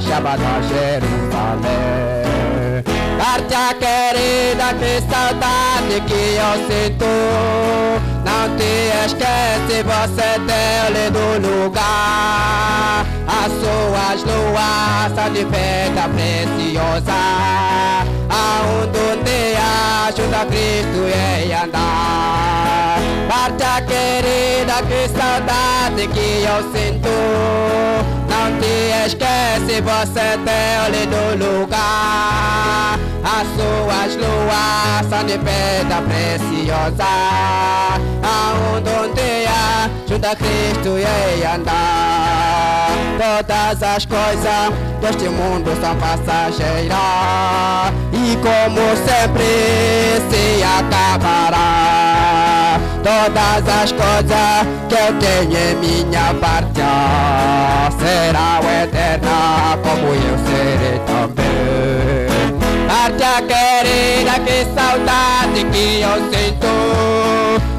Shabbat a Jerusalém. Carta querida, que saudade que eu sinto. Não te esquece, você tem lindo lugar. As suas luas são de pedra preciosa. Aonde um dia ajuda Cristo em andar. Carta querida, que saudade que eu sinto. Não te esquece, você tem lindo lugar. As suas luas são de pedra preciosa. Aonde um dia ajuda Cristo em andar. Todas as coisas deste mundo são passageiras e como sempre se acabará. Todas as coisas que eu tenho em minha parte serão eternas, como eu serei também. Pátria querida, que saudade que eu sinto.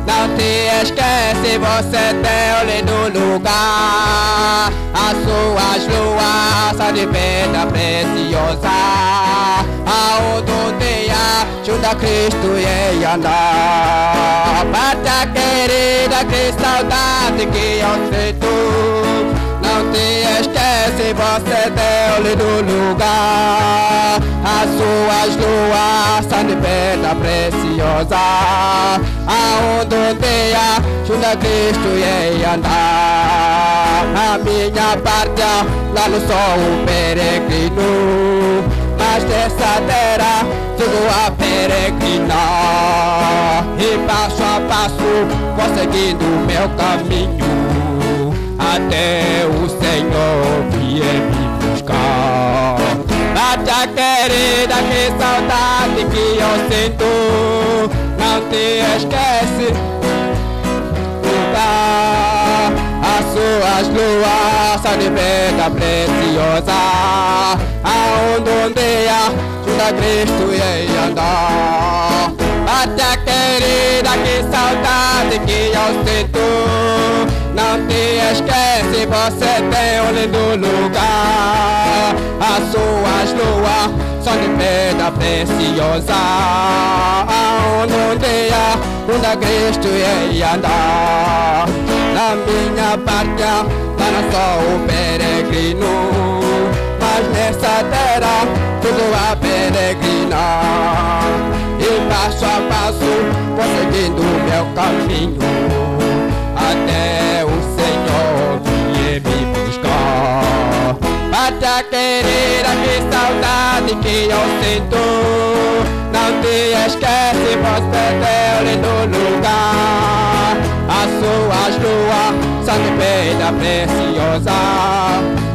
Não te esquece, você tem um lindo lugar. As suas luas são de pedra preciosa. Aonde um dia junto a Cristo ia andar. Pátria querida, que saudade que eu sinto. Não te esquece, você tem um lindo lugar. As suas luas são de pedra preciosa. Aonde um dia junto a Cristo ia andar. A minha pátria, lá no sol um peregrino, mas dessa terra sigo a peregrinar. E passo a passo vou seguindo meu caminho, até o Senhor vier me buscar. Pátria querida, que saudade que eu sinto. Não te esquece lugar. As suas luas são de pedra preciosa. Aonde um dia junto a Cristo ia andar. Pátria querida, que saudade que eu sinto. Não te esquece, você tem um lindo lugar. As suas luas são de pedra preciosa. Aonde um dia junto a Cristo ia andar. Na minha pátria, lá não sou um peregrino, mas nessa terra tudo a peregrinar. E passo a passo vou seguindo meu caminho, até o Senhor vier me buscar. Pátria querida, que saudade que eu sinto. Não te esquece, você tem um lindo lugar. As suas luas são de pedra preciosa.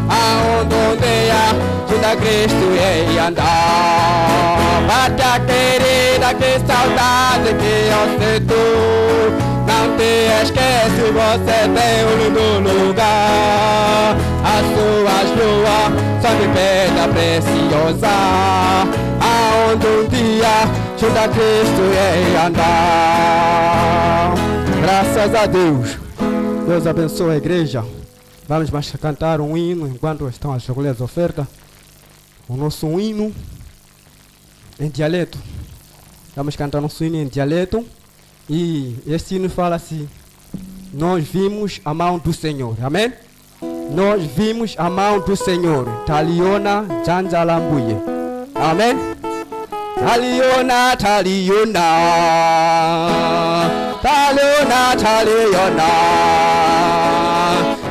Aonde um dia junto a Cristo ia andar. Pátria querida, que saudade que eu sinto. Não te esquece, você tem um lindo lugar. As suas luas são de pedra preciosa. Aonde um dia junto a Cristo ia andar. Graças a Deus. Deus abençoe a igreja. Vamos mais cantar um hino enquanto estão as recolher as ofertas. O nosso hino em dialeto. Vamos cantar nosso hino em dialeto. E esse hino fala assim: nós vimos a mão do Senhor. Amém? Nós vimos a mão do Senhor. Taliona Janjalambuye. Amém? Taliona, Taliona, Taliona, Taliona,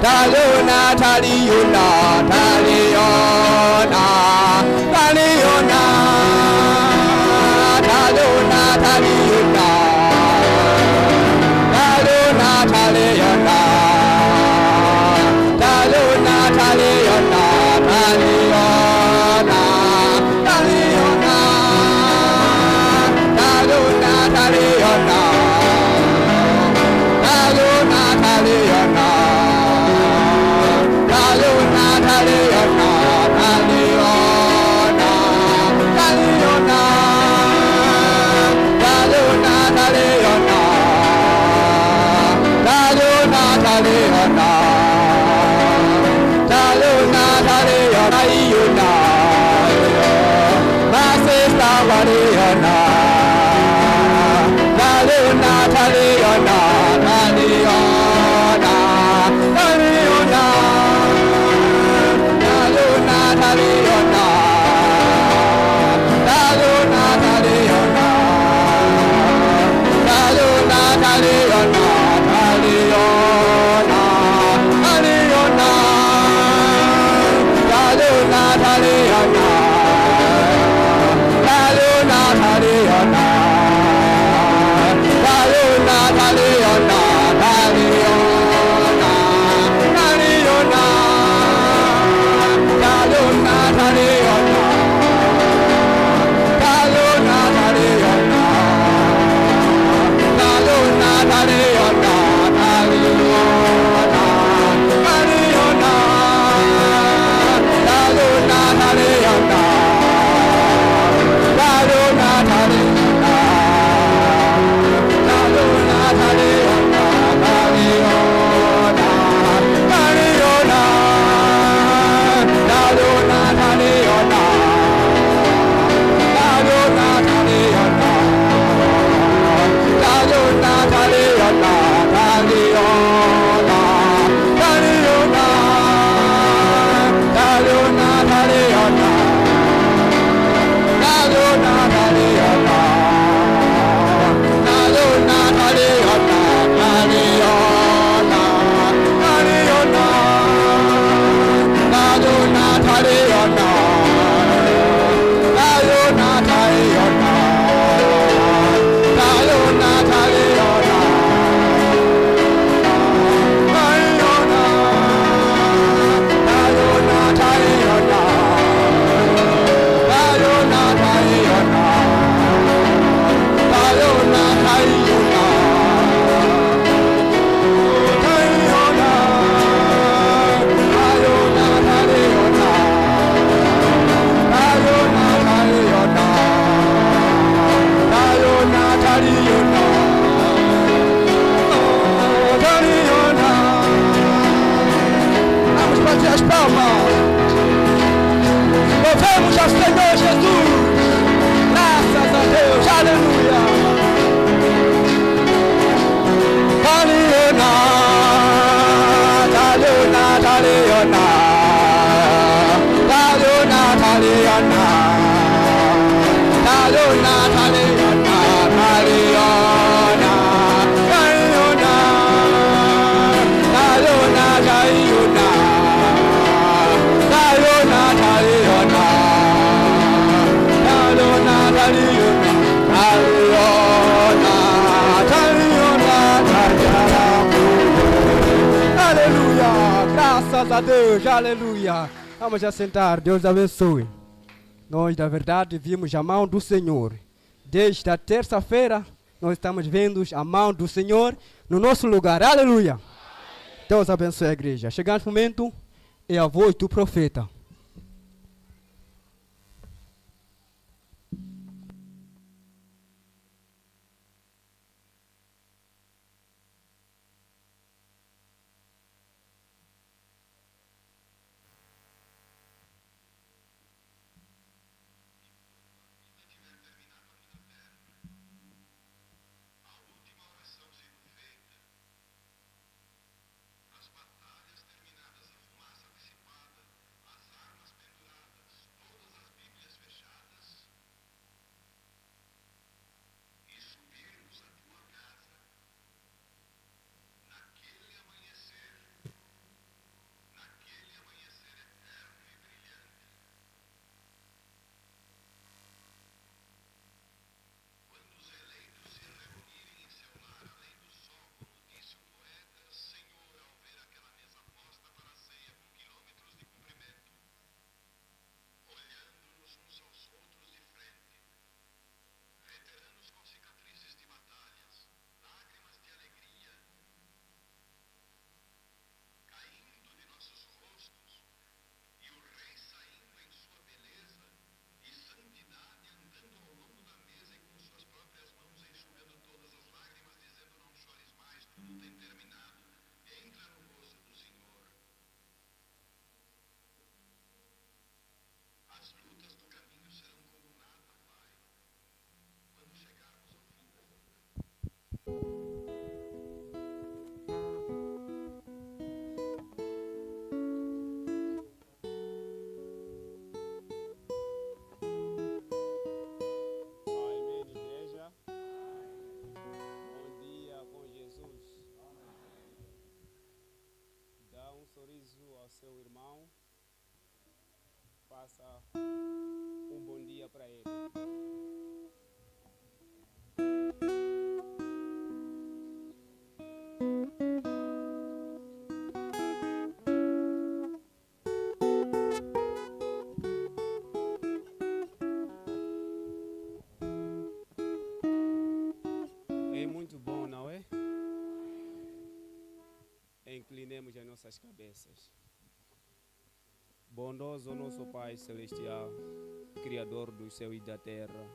Taliona, Taliona, Taliona, Taliona, Taliona, Taliona, Taliona, Taliona, Taliona, Taliona, Taliona. Taliona, Ayuna, Masista Mariana, Taliona, Taliona, Taliona, Taliona, Taliona, Taliona, Taliona, Taliona, Taliona, Taliona, Taliona, Taliona. Taliona, Taliona, Taliona, Taliona, Taliona, Taliona, Taliona, Taliona, Taliona, Taliona, Taliona, Taliona, Taliona, Taliona, Louvemos ao Senhor Jesus. Graças a Deus. Aleluia. Taliona, Taliona, Taliona, Taliona, Taliona, Taliona, Taliona, Taliona, Taliona, Taliona, Taliona. Aleluia, graças a Deus, aleluia. Vamos assentar, Deus abençoe. Nós, na verdade, vimos a mão do Senhor. Desde a terça-feira, nós estamos vendo a mão do Senhor no nosso lugar, aleluia. Deus abençoe a igreja. Chegando o momento, é a voz do profeta. As batalhas terminadas em fumaça dissipada, as passa um bom dia para ele. É muito bom, não é? Inclinemos as nossas cabeças. Bondoso nosso Pai Celestial, Criador do céu e da terra,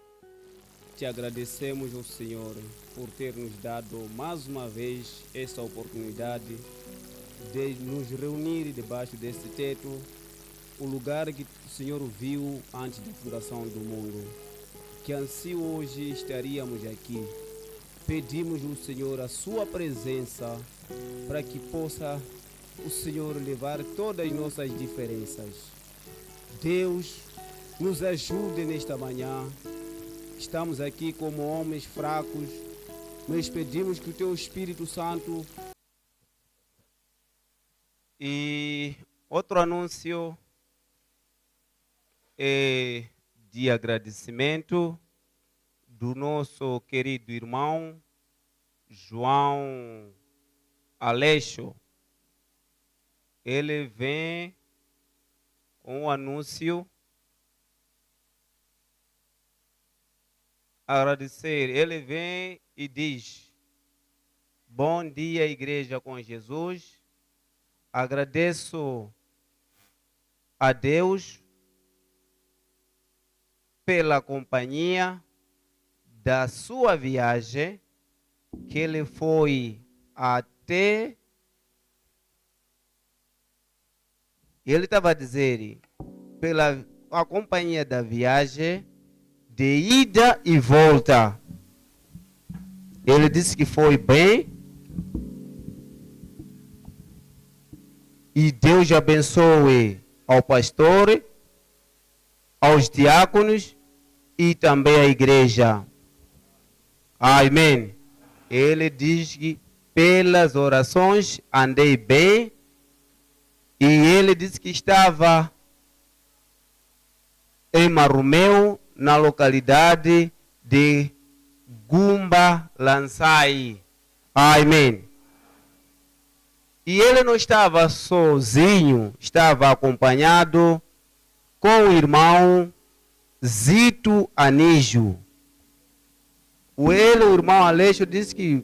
te agradecemos, ó Senhor, por ter nos dado mais uma vez essa oportunidade de nos reunir debaixo deste teto, o lugar que o Senhor viu antes da fundação do mundo. Que assim hoje estaríamos aqui. Pedimos ao Senhor a sua presença para que possa o Senhor levar todas as nossas diferenças. Deus, nos ajude nesta manhã. Estamos aqui como homens fracos, mas pedimos que o Teu Espírito Santo... E outro anúncio é de agradecimento do nosso querido irmão João Aleixo. Ele vem com um anúncio. Agradecer. Ele vem e diz: bom dia, Igreja com Jesus. Agradeço a Deus pela companhia da sua viagem, que ele foi até... Ele estava a dizer, pela a companhia da viagem, de ida e volta. Ele disse que foi bem. E Deus abençoe ao pastor, aos diáconos e também à igreja. Amém. Ele diz que pelas orações andei bem. E ele disse que estava em Marumeu, na localidade de Gumba Lansai. Amém. E ele não estava sozinho, estava acompanhado com o irmão Zito Anígio. O irmão Aleixo disse que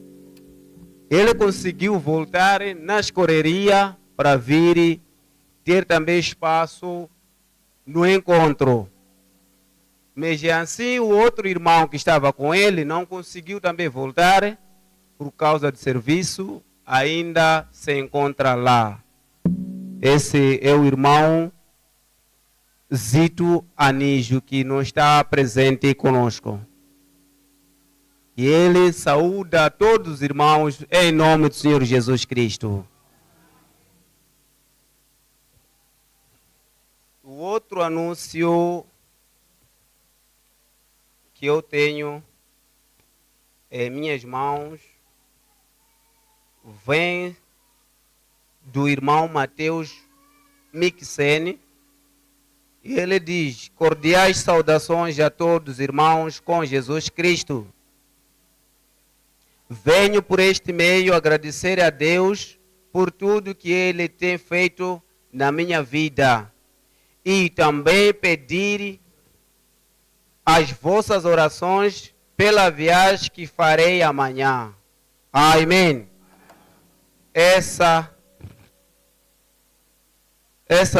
ele conseguiu voltar nas correrias para vir ter também espaço no encontro. Mas assim o outro irmão que estava com ele não conseguiu também voltar por causa de serviço, ainda se encontra lá. Esse é o irmão Zito Anígio, que não está presente conosco. E ele saúda a todos os irmãos em nome do Senhor Jesus Cristo. O outro anúncio que eu tenho em minhas mãos vem do irmão Mateus Mixene. E ele diz: cordiais saudações a todos os irmãos com Jesus Cristo. Venho por este meio agradecer a Deus por tudo que Ele tem feito na minha vida. E também pedir as vossas orações pela viagem que farei amanhã. Amém. Essa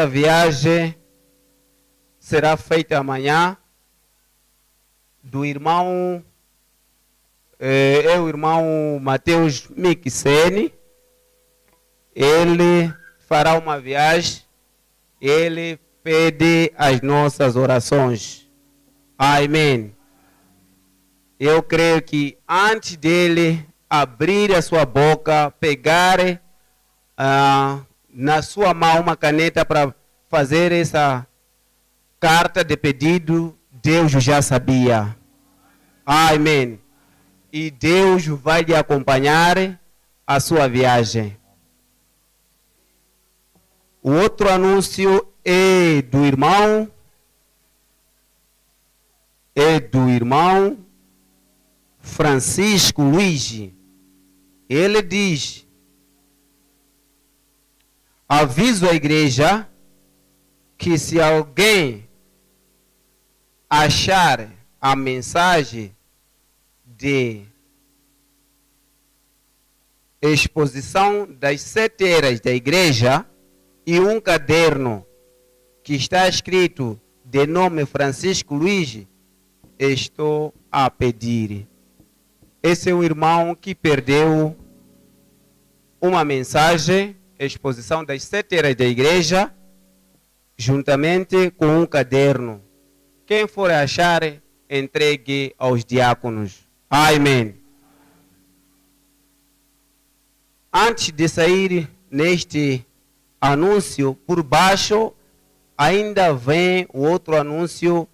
viagem será feita amanhã do irmão... é o irmão Mateus Mixene. Ele fará uma viagem. Ele pede as nossas orações. Amém. Eu creio que antes dele abrir a sua boca, pegar na sua mão uma caneta para fazer essa carta de pedido, Deus já sabia. Amém. E Deus vai lhe acompanhar a sua viagem. O outro anúncio é do irmão é do irmão Francisco Luigi. Ele diz: aviso à igreja que se alguém achar a mensagem de exposição das 7 eras da igreja e um caderno que está escrito de nome Francisco Luigi, estou a pedir. Esse é o irmão que perdeu uma mensagem, exposição das 7 eras da igreja, juntamente com um caderno. Quem for achar, entregue aos diáconos. Amém. Antes de sair neste anúncio, por baixo, ainda vem o outro anúncio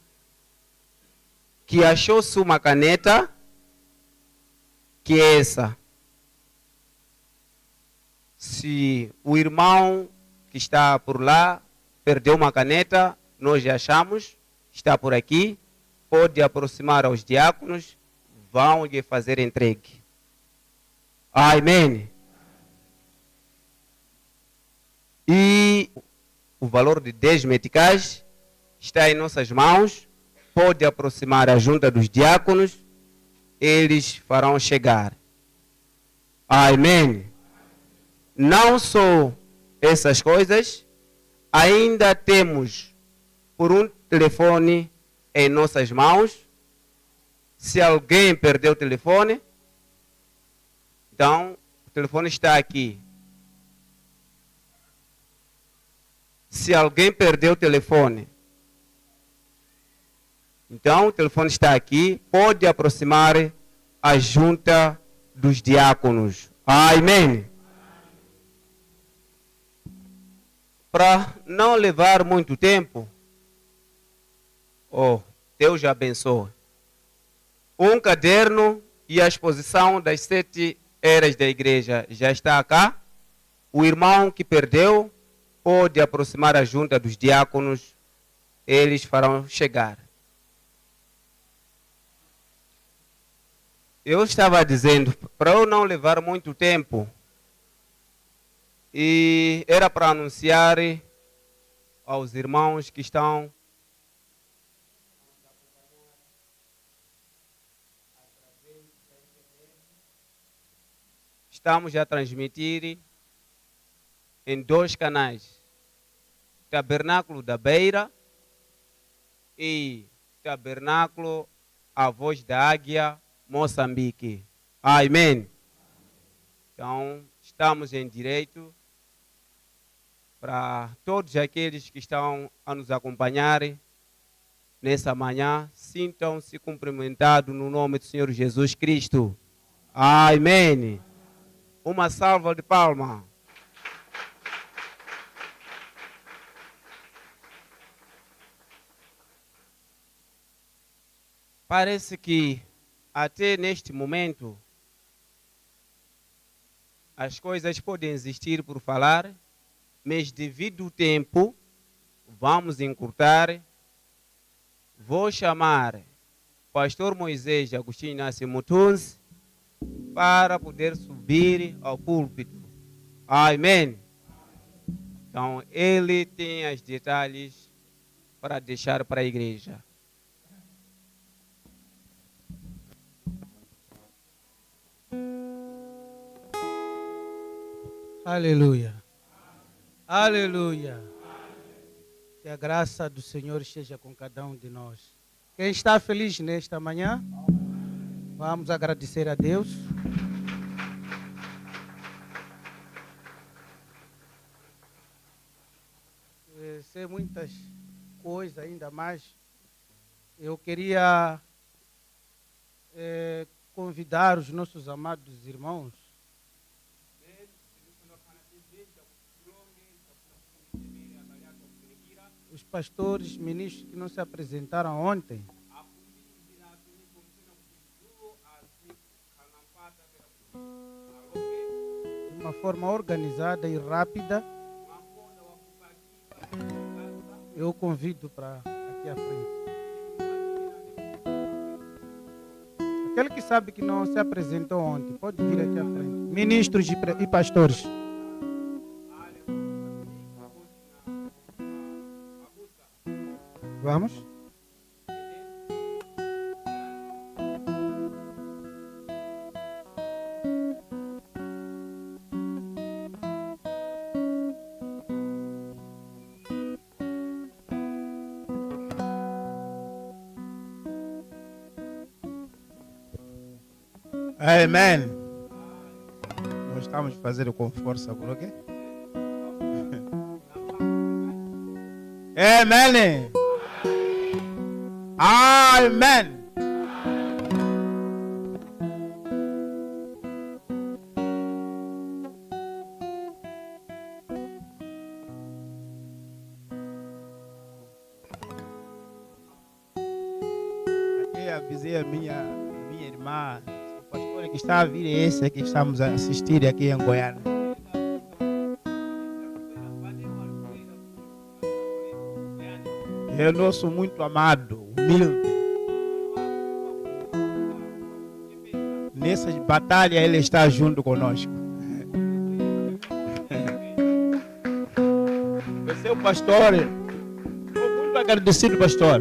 que achou-se uma caneta, que é essa. Se o irmão que está por lá perdeu uma caneta, nós já achamos, está por aqui, pode aproximar aos diáconos, vão lhe fazer entregue. Amém. E o valor de 10 meticais está em nossas mãos, pode aproximar a junta dos diáconos, eles farão chegar. Amém. Não só essas coisas, ainda temos por um telefone em nossas mãos. Se alguém perdeu o telefone, então o telefone está aqui. Se alguém perdeu o telefone, então o telefone está aqui, pode aproximar a junta dos diáconos. Amém. Para não levar muito tempo, Deus abençoe. Um caderno e a exposição das 7 eras da igreja já está cá. O irmão que perdeu pode aproximar a junta dos diáconos, eles farão chegar. Eu estava dizendo, para eu não levar muito tempo, e era para anunciar aos irmãos que estão estamos a transmitir em 2 canais, Tabernáculo da Beira e Tabernáculo A Voz da Águia, Moçambique. Amém. Então, estamos em direito para todos aqueles que estão a nos acompanhar nessa manhã, sintam-se cumprimentados no nome do Senhor Jesus Cristo. Amém. Uma salva de palmas. Parece que até neste momento as coisas podem existir por falar, mas devido ao tempo vamos encurtar. Vou chamar Pastor Moisés Agostinho Inácio Mutunzi para poder subir ao púlpito. Amém. Então ele tem os detalhes para deixar para a igreja. Aleluia. Aleluia. Que a graça do Senhor esteja com cada um de nós. Quem está feliz nesta manhã? Vamos agradecer a Deus. Sei muitas coisas ainda mais. Eu queria convidar os nossos amados irmãos os pastores, ministros que não se apresentaram ontem, de uma forma organizada e rápida, eu convido para aqui à frente. Aquele que sabe que não se apresentou ontem, pode vir aqui à frente. Ministros e pastores. Vamos? Amém. Nós estamos fazendo com força, por quê? Amém. Amém. Aqui avisei a minha irmã. O pastor que está a vir é esse que estamos a assistir aqui em Goiânia. É nosso muito amado, humilde. Nessas batalhas ele está junto conosco. Você é o pastor. Estou muito agradecido, pastor.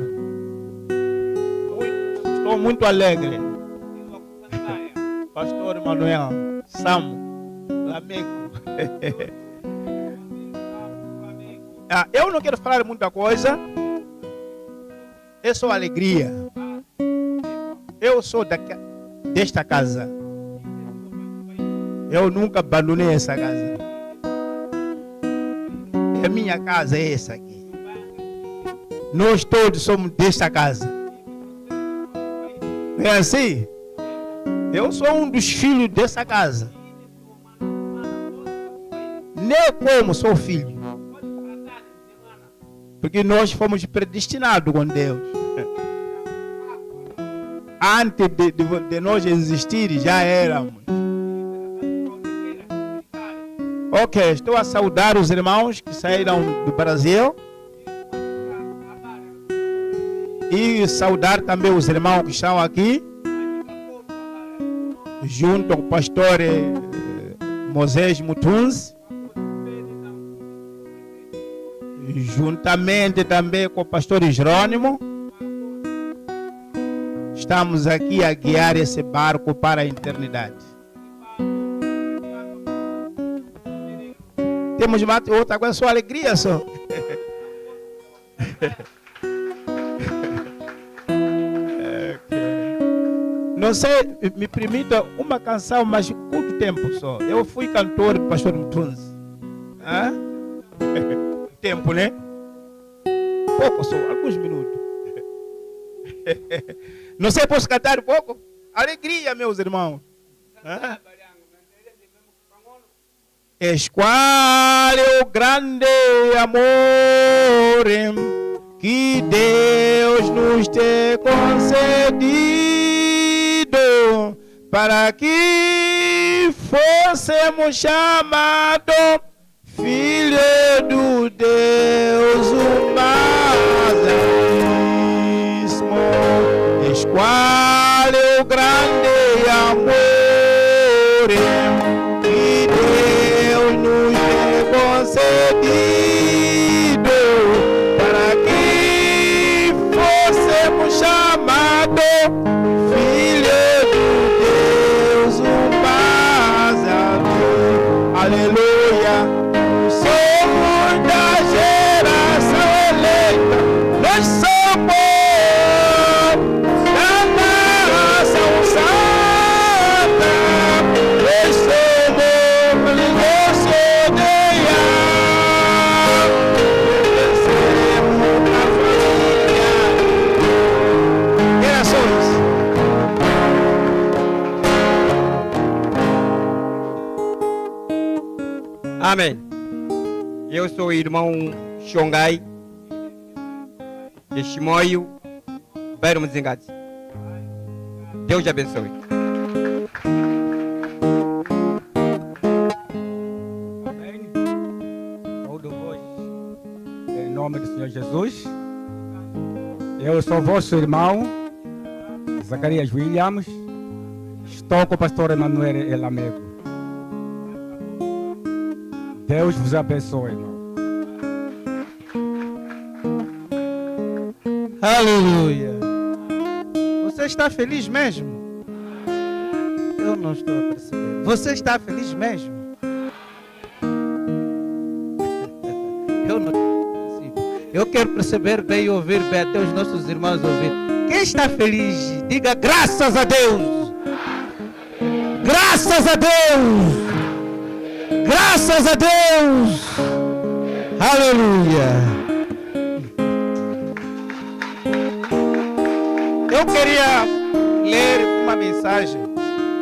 Estou muito alegre. Pastor Manuel, Samu, Flamengo. Eu não quero falar muita coisa. É só alegria. Eu sou desta casa. Eu nunca abandonei essa casa. A minha casa é essa aqui. Nós todos somos desta casa. É assim? Eu sou um dos filhos dessa casa. Nem como sou filho. Porque nós fomos predestinados com Deus. Antes de nós existir, já éramos. Ok, estou a saudar os irmãos que saíram do Brasil. E saudar também os irmãos que estão aqui. Junto ao pastor Moisés Mutunzi. Juntamente também com o pastor Jerônimo. Estamos aqui a guiar esse barco para a eternidade. Temos outra coisa, só alegria só. Não sei, me permita uma canção, mas curto tempo só. Eu fui cantor do pastor Mutunzi. Tempo, né? Pouco só, alguns minutos. Não sei, posso cantar um pouco? Alegria, meus irmãos. Esquale o grande amor que Deus nos tem concedido para que fossemos chamados filho do Deus o mais altíssimo. Esquale o grande amor que Deus nos tem concedido para que fossemos chamados filho do Deus o mais altíssimo. Aleluia. Somos da geração eleita, nós somos da nação santa, nós somos livres de odiar, pertencemos à família. Gerações. Amém. Eu sou o irmão Xongai, de Chimoio, Bairro Mzingati. Deus te abençoe. Amém. Saúdo vós em nome do Senhor Jesus. Eu sou vosso irmão, Zacarias Williams, Estou com o pastor Emanuel Elamego. Deus vos abençoe, irmão. Aleluia. Você está feliz mesmo? Eu não estou a perceber. Você está feliz mesmo? Eu não consigo. Eu quero perceber bem e ouvir bem até os nossos irmãos ouvir. Quem está feliz? Diga graças a Deus. Graças a Deus. Graças a Deus. Aleluia. Eu queria ler uma mensagem,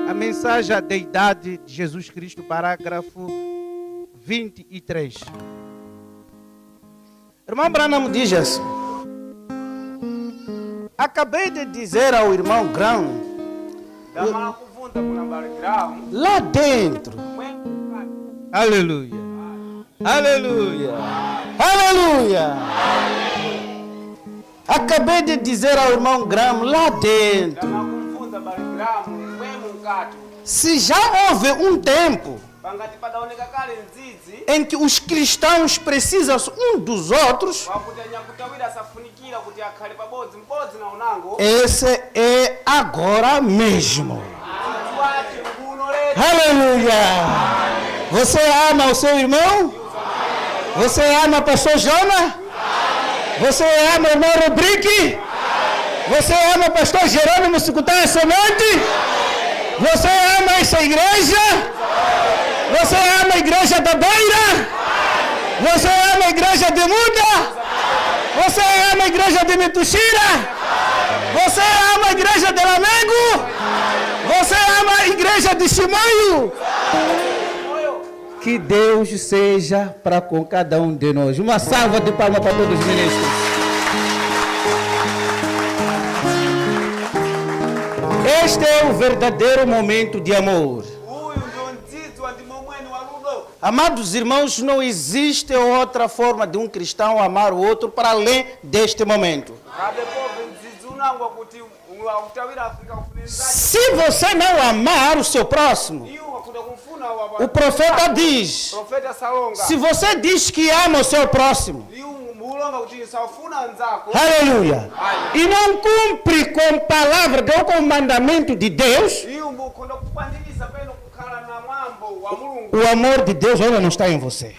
a mensagem da deidade de Jesus Cristo, parágrafo 23. Irmão Branham diz assim: acabei de dizer ao irmão Grão, lá dentro, aleluia, aleluia, aleluia. Acabei de dizer ao irmão Graham lá dentro, se já houve um tempo em que os cristãos precisam um dos outros, esse é agora mesmo. Aleluia! Você ama o seu irmão? Você ama o pastor Jonas? Você ama o irmão Rubrique? Você ama o pastor Jerônimo Sucutá Semente? Você ama essa igreja? Você ama a igreja da Beira? Você ama a igreja de Muda? Você ama a igreja de Mituxira? Você ama a igreja de Lamengo? Você ama a igreja de Chimoio? Que Deus seja para com cada um de nós. Uma salva de palmas para todos os ministros. Este é o verdadeiro momento de amor. Amados irmãos, não existe outra forma de um cristão amar o outro para além deste momento. Se você não amar o seu próximo, o profeta diz, se você diz que ama o seu próximo, aleluia, e não cumpre com a palavra ou com o mandamento de Deus, o amor de Deus ainda não está em você.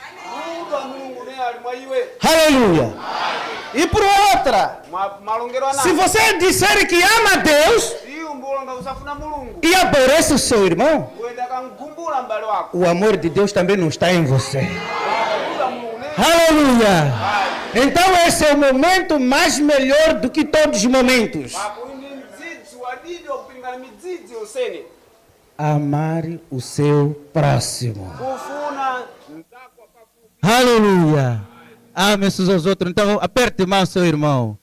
Aleluia. E por outra, se você disser que ama a Deus e aborrece o seu irmão, o amor de Deus também não está em você. Aleluia. Então esse é o momento mais melhor do que todos os momentos. Amar o seu próximo. Aleluia. Ame-se aos outros. Então aperte mão ao seu irmão.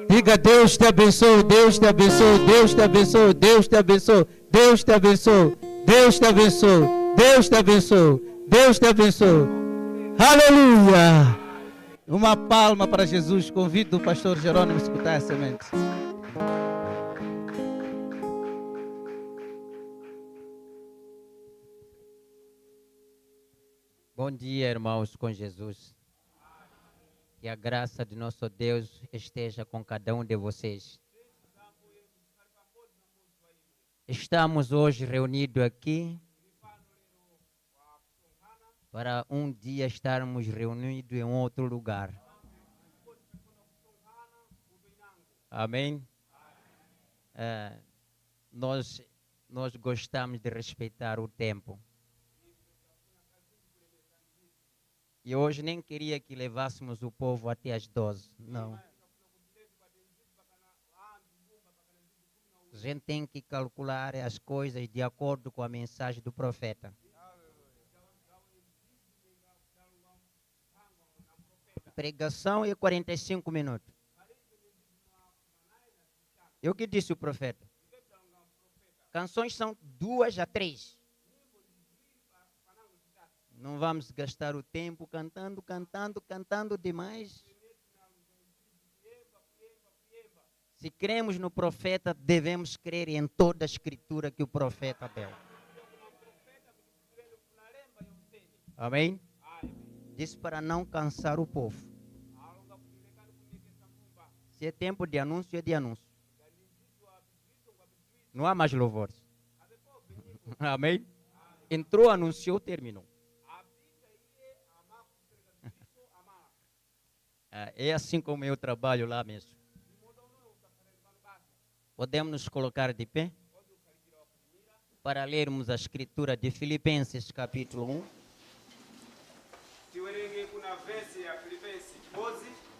Diga: Deus te abençoe, Deus te abençoe, Deus te abençoe, Deus te abençoe, Deus te abençoe, Deus te abençoe, Deus te abençoe, Deus te abençoe. Aleluia. Uma palma para Jesus. Convido o pastor Jerônimo a escutar a semente. Bom dia, irmãos, com Jesus. Que a graça de nosso Deus esteja com cada um de vocês. Estamos hoje reunidos aqui para um dia estarmos reunidos em outro lugar. Amém? Nós gostamos de respeitar o tempo. E hoje nem queria que levássemos o povo até as 12. Não. A gente tem que calcular as coisas de acordo com a mensagem do profeta. Pregação é 45 minutos. E o que disse o profeta? Canções são 2 a 3. Não vamos gastar o tempo cantando demais. Se cremos no profeta, devemos crer em toda a escritura que o profeta deu. Amém? Disse para não cansar o povo. Se é tempo de anúncio, é de anúncio. Não há mais louvores. Amém? Entrou, anunciou, terminou. É assim como eu trabalho lá mesmo. Podemos nos colocar de pé para lermos a escritura de Filipenses capítulo 1.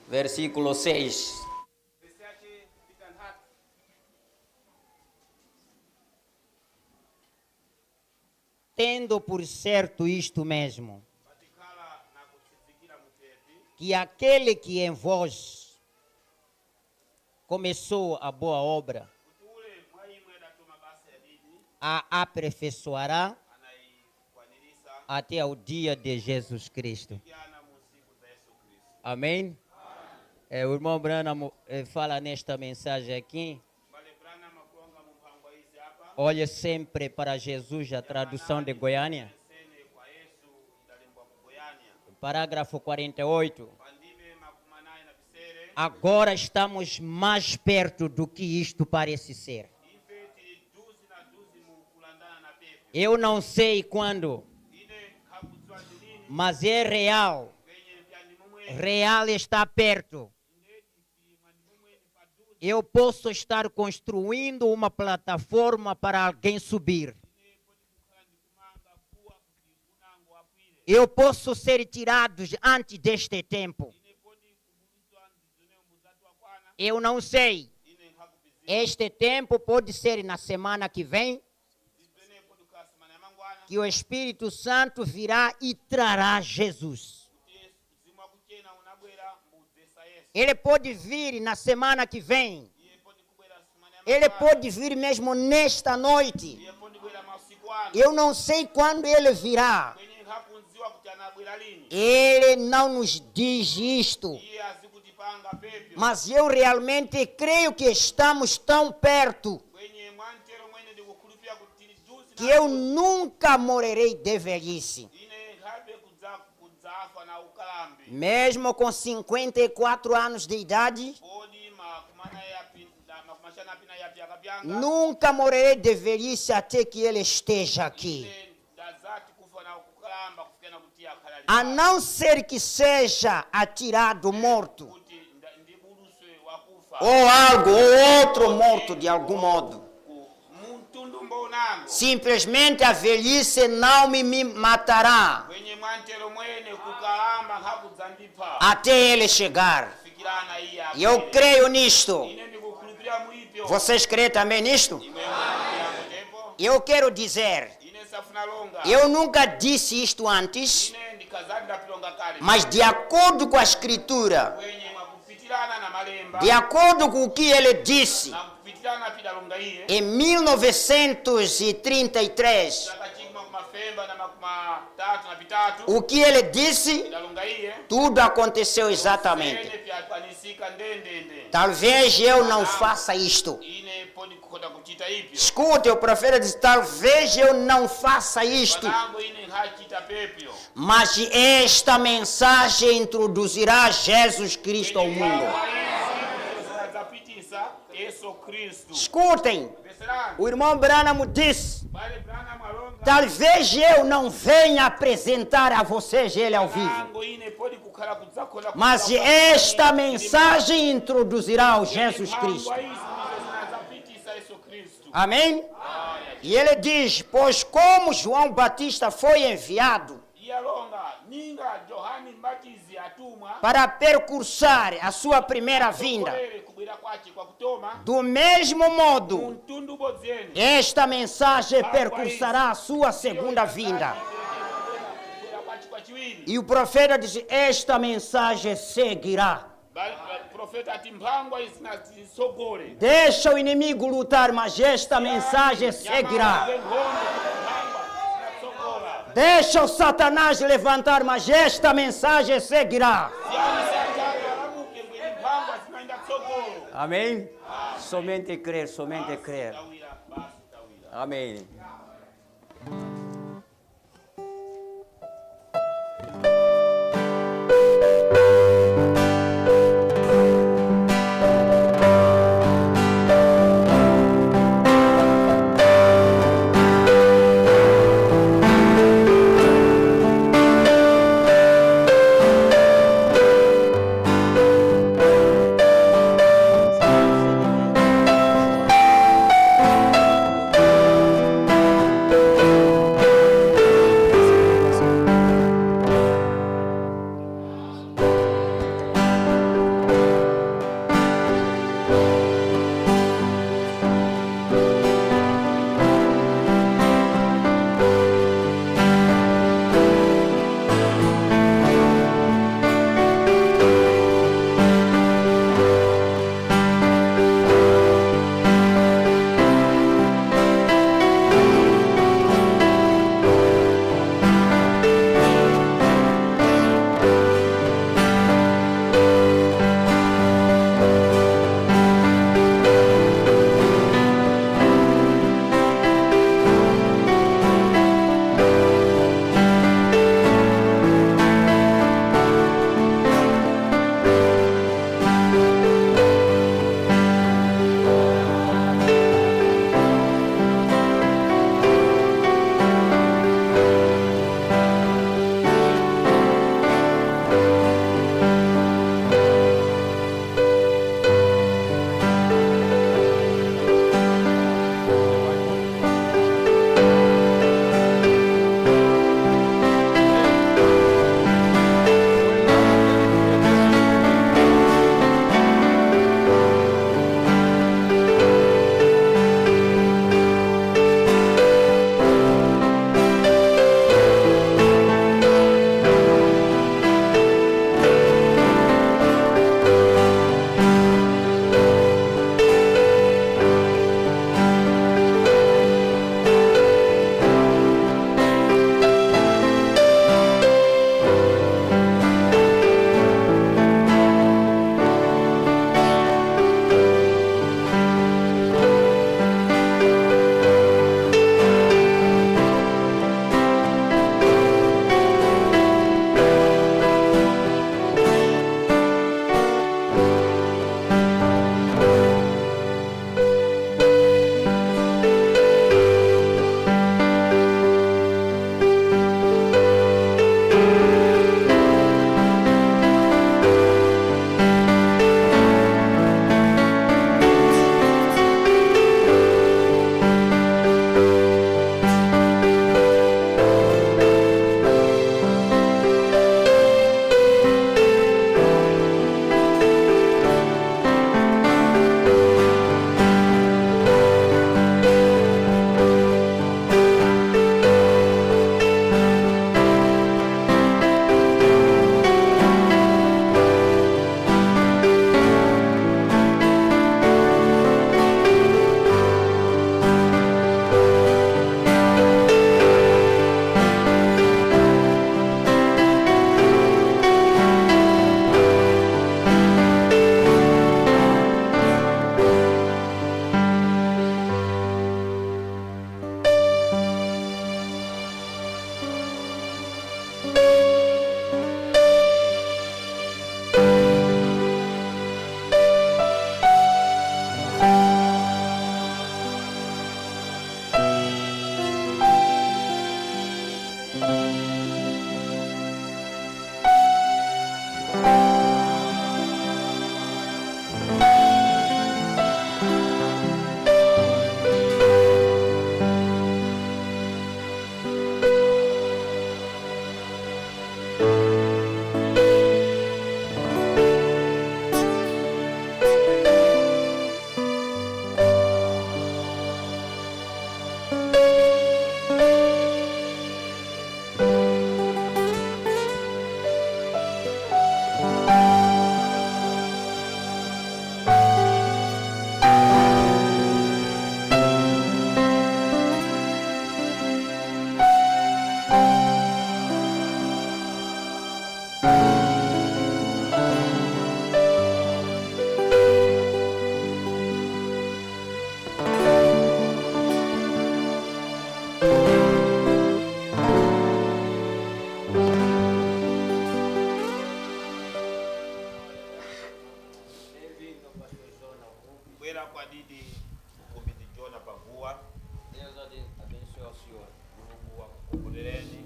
Versículo 6. Tendo por certo isto mesmo, que aquele que em vós começou a boa obra, a aperfeiçoará até ao dia de Jesus Cristo. Amém? O irmão Branham fala nesta mensagem aqui. Olhe sempre para Jesus, a tradução de Goiânia. Parágrafo 48. Agora estamos mais perto do que isto parece ser. Eu não sei quando, mas é real. Real está perto. Eu posso estar construindo uma plataforma para alguém subir. Eu posso ser tirado antes deste tempo. Eu não sei. Este tempo pode ser na semana que vem, que o Espírito Santo virá e trará Jesus. Ele pode vir na semana que vem. Ele pode vir mesmo nesta noite. Eu não sei quando ele virá. Ele não nos diz isto. Mas eu realmente creio que estamos tão perto que eu nunca morrerei de velhice. Mesmo com 54 anos de idade, nunca morrerei de velhice até que ele esteja aqui. A não ser que seja atirado morto, ou algo, ou outro morto de algum modo. Simplesmente a velhice não me matará até ele chegar. E eu creio nisto. Vocês creem também nisto? Eu quero dizer, eu nunca disse isto antes, mas de acordo com a Escritura, de acordo com o que ele disse, em 1933, o que ele disse, tudo aconteceu exatamente. Talvez eu não faça isto. Escute, o profeta disse, talvez eu não faça isto. Mas esta mensagem introduzirá Jesus Cristo ao mundo. Escutem, o irmão Branham disse, talvez eu não venha apresentar a vocês ele ao vivo, mas esta mensagem introduzirá o Jesus Cristo. Amém? E ele diz, pois como João Batista foi enviado para percursar a sua primeira vinda, do mesmo modo, esta mensagem percursará a sua segunda vinda. E o profeta diz, esta mensagem seguirá. Deixa o inimigo lutar, mas esta mensagem seguirá. Deixa o Satanás levantar, mas esta mensagem seguirá. Amém? Somente crer, somente crer. Amém. Bwera kwa didi kumbidi Jona pavua. Deus abençoe ao senhor. Mulungu wakukomboleleni.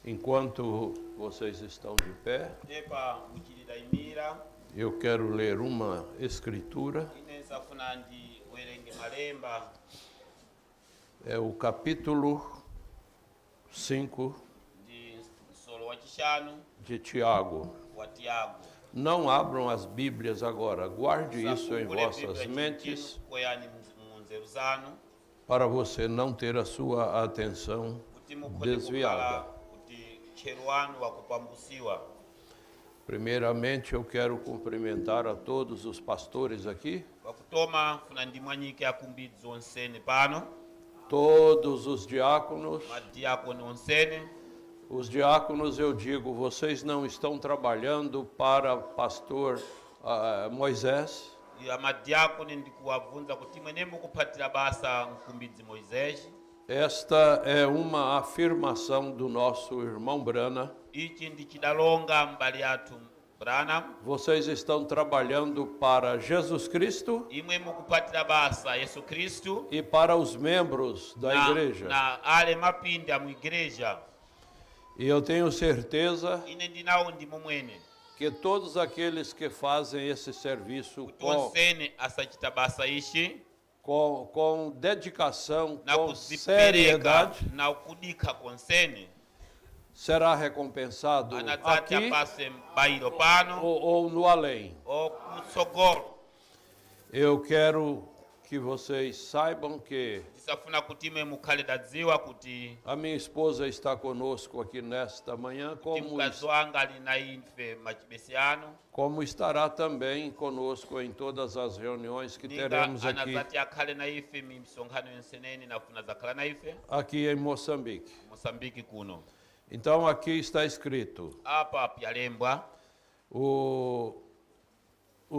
Enquanto vocês estão de pé, Tepa uchili daimira. eu quero ler uma escritura. Inesa funandi werenge malemba. É o capítulo 5 De solo wa chishanu de Tiago. wa Tiago. Não abram as Bíblias agora, guarde isso em Sakungule vossas Biblia mentes, chintinu, koyani munzeru zanu. para você não ter a sua atenção Kuti mukhole desviada. kukhala kuti chero wanu wakupambusiwa. Primeiramente, eu quero cumprimentar a todos os pastores aqui, Wakutoma funandi mwanyike akumbidzi onsene pano. todos os diáconos. Madiakoni onsene. Os diáconos, eu digo, vocês não estão trabalhando para pastor Moisés, E amadiakoni ndikuwabvunza kuti mwene mukuphatira basa mkumbidzi Moisés. esta é uma afirmação do nosso irmão Brana. Ichi ndi chidalonga mbali yathu Branham. Vocês estão trabalhando para Jesus Cristo Imwe mukuphatira basa Yesu Kristu. e para os membros da igreja. Na ale mapinda mu igreja. E eu tenho certeza Ine ndinawo ndimo mwene. que todos aqueles que fazem esse serviço Kuti onsene asachita basa ishi. com dedicação, Na com kuzipereka seriedade, na kudika konsene. será recompensado Anadzati aqui apase bairo pano. ou no além. O kutsogolo. Eu quero que vocês saibam que Tisafuna kuti imwe mukhale dadziwa kuti a minha esposa está conosco aqui nesta manhã, mkazi wanga ali na ife machibesi ano. como estará também conosco em todas as reuniões que Ninga teremos aqui, anazati akhale na ife misonkhano yenseneni nafuna zakhala na ife aqui em Moçambique. Moçambique kuno. Então aqui está escrito Apa pyalembwa o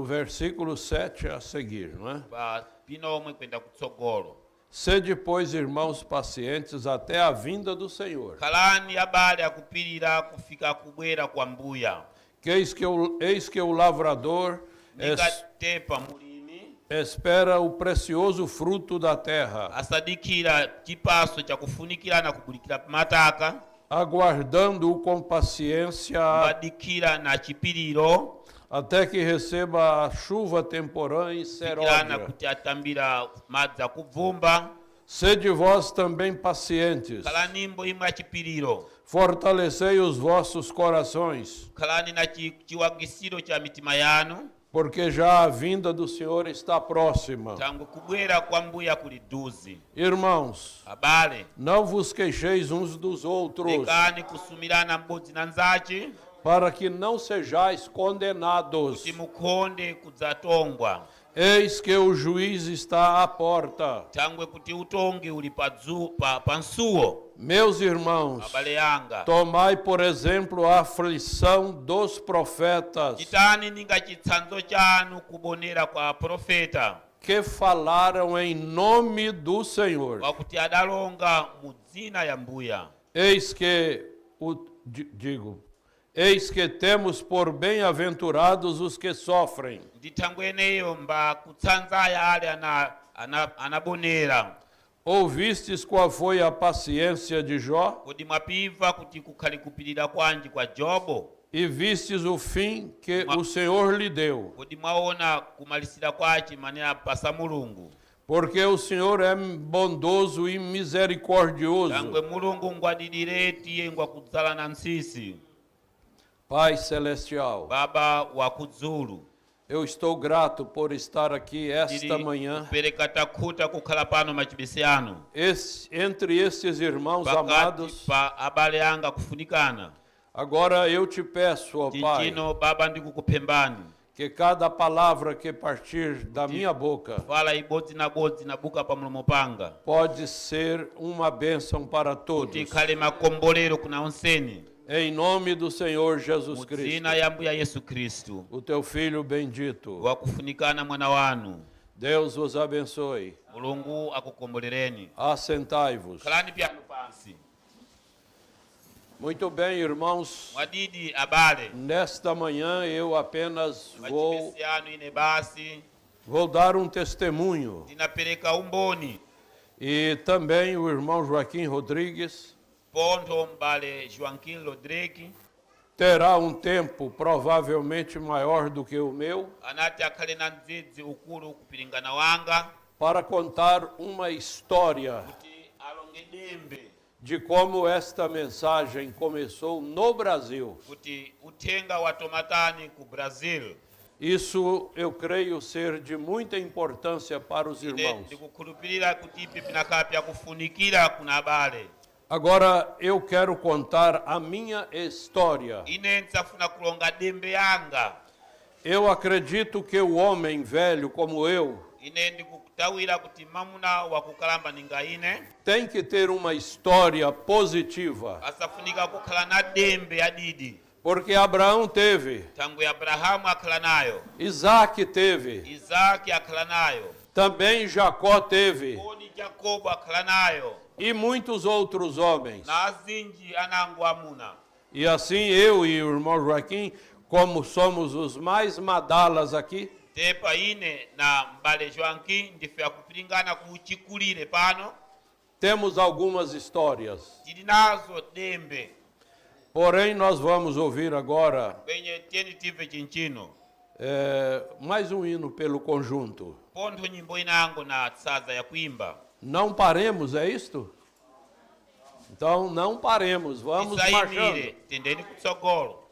versículo 7 a seguir, não é? ba pino omwe kwenda kutsogolo. Sede, pois, irmãos, pacientes até a vinda do Senhor. Khalani abale akupirira kufika kubwera kwa mbuya. Eis que o lavrador Ningatepa mulimi espera o precioso fruto da terra, asadikira chipaso chakufunikira na kugulikira mataka. aguardando-o com paciência Badikira na chipiriro. até que receba a chuva temporã e Fikirana seródia. kuti atambira madzi akubvumba. Sede vós também pacientes, Khalani imbo imwe achipiriro. fortalecei os vossos corações, Khalani na chiwagisiro cha mitima yanu. porque já a vinda do Senhor está próxima. Tangu kubwera kwa mbuya kuli duzi. Irmãos, Abale não vos queixeis uns dos outros, lekani kusumirana m'bodzi na nzachi para que não sejais condenados. kuti mukhonde kudzatongwa. Eis que o juiz está à porta. Tangwe kuti utongi uli pa nsuwo. Meus irmãos, Abale yanga tomai, por exemplo, a aflição dos profetas chitani ninga chitsanzo chanu kubonera kwa profeta que falaram em nome do Senhor. wakuti adalonga mu dzina ya mbuya. Eis que temos por bem-aventurados os que sofrem. Ndithangwe eneyo mba kutsanzaya ale anabonera. Ouvistes qual foi a paciência de Jó? Kodi mwapiva kuti kukhali kupirira kwanji kwa Jobo. E vistes o fim que o Senhor lhe deu. Kodi mwaona kumalisira kwachi manena pasa Mulungu. Porque o Senhor é bondoso e misericordioso. Tangwe Mulungu ngwadidire tiye ngwakudzala na nsisi. Pai Celestial, Baba wa kudzulu. eu estou grato por estar aqui esta manhã Perekata khuta kukhala pano machibesi anu. entre estes irmãos amados. Pa abale yanga kufunikana. Agora eu te peço, ó Pai, Titino baba ndikukupembani. que cada palavra que partir da minha boca Fala ibodzi na buka pa mlomo panga. pode ser uma bênção para todos. Tikhale makombolero kuna onseni. Em nome do Senhor Jesus Mu Cristo, dzina ya mbuya Yesu Kristu. o teu Filho bendito. Wakufunikana mwana wanu. Deus vos abençoe. Mulungu akukombolereni. Assentai-vos. Khalani pyanu pansi. Muito bem, irmãos. Mwadidi abale. Nesta manhã eu apenas vou Machimesiano ine basi. dar um testemunho. Tinapeleka umboni. E também o irmão Joaquim Rodrigues Ponto mbale Joaquim Rodrigues. terá um tempo provavelmente maior do que o meu Anati akhale na ndzidzi ukulu kupilingana wanga. para contar uma história Kuti alonge dembe. de como esta mensagem começou no Brasil. Kuti uthenga watomatani ku Brazil. Isso eu creio ser de muita importância para os irmãos. Ndikukhulupirira kuti ipi pinakapya kufunikira kuna abale. Agora eu quero contar a minha história. Ine ntsafuna kulonga dembe yanga. Eu acredito que o homem velho como eu Ine ndikutawira kuti mamuna wakukalamba ninga ine tem que ter uma história positiva. asafunika kukhala na dembe yadidi. Porque Abraão teve, Tangu Abrahamu akhala nayo, Isaac teve, Isaki akhala nayo, também Jacó teve koni Jacobo akhala nayo, e muitos outros homens. na azinji anangu amuna. E assim eu e o irmão Joaquim, como somos os mais madalas aqui, Tepa ine na mbale Joaquim ndife akupilingana kuchikulire pano, temos algumas histórias. tili nazo dembe. Porém, nós vamos ouvir agora Kwenye tieni tive chinchino. mais um hino pelo conjunto. Pontho nyimbo inango na tsaza ya kuimba. Não paremos, é isto? Então, não paremos, vamos marchando. Tisayimire, tendeni kutsogolo.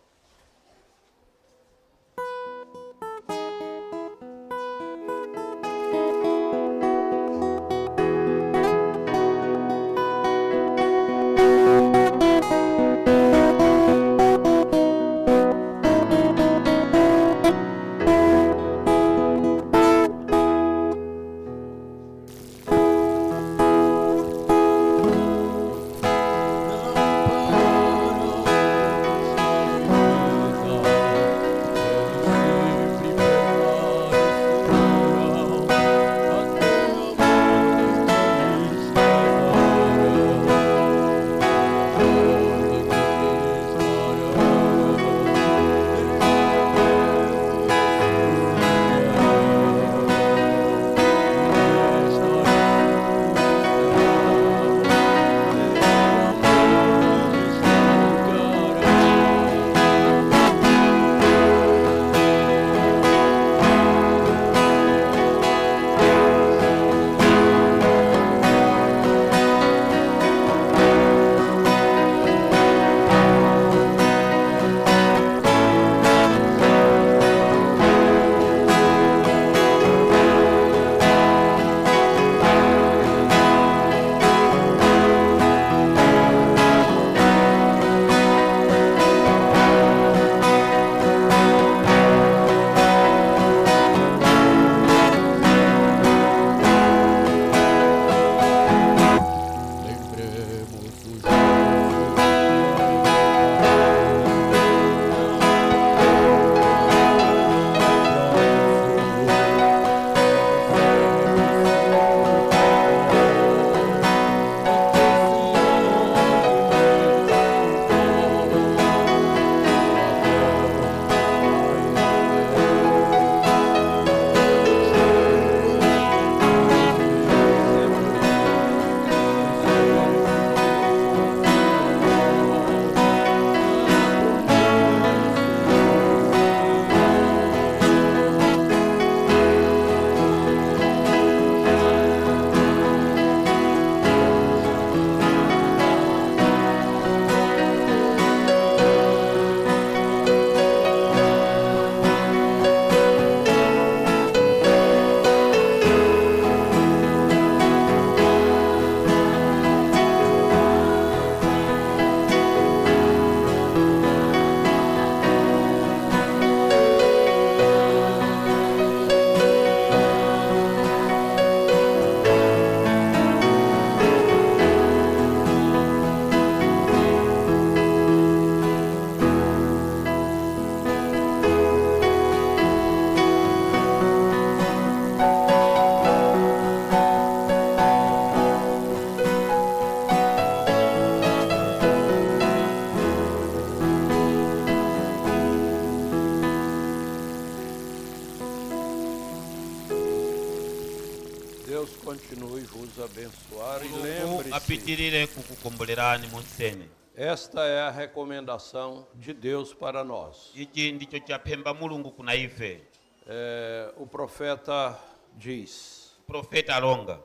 Não Deus continue vos abençoar e mulungu lembre-se, apitirire kukukombolerani monsene. esta é a recomendação de Deus para nós. Ichi ndicho chapemba mulungu kuna ife. O profeta diz, Profeta alonga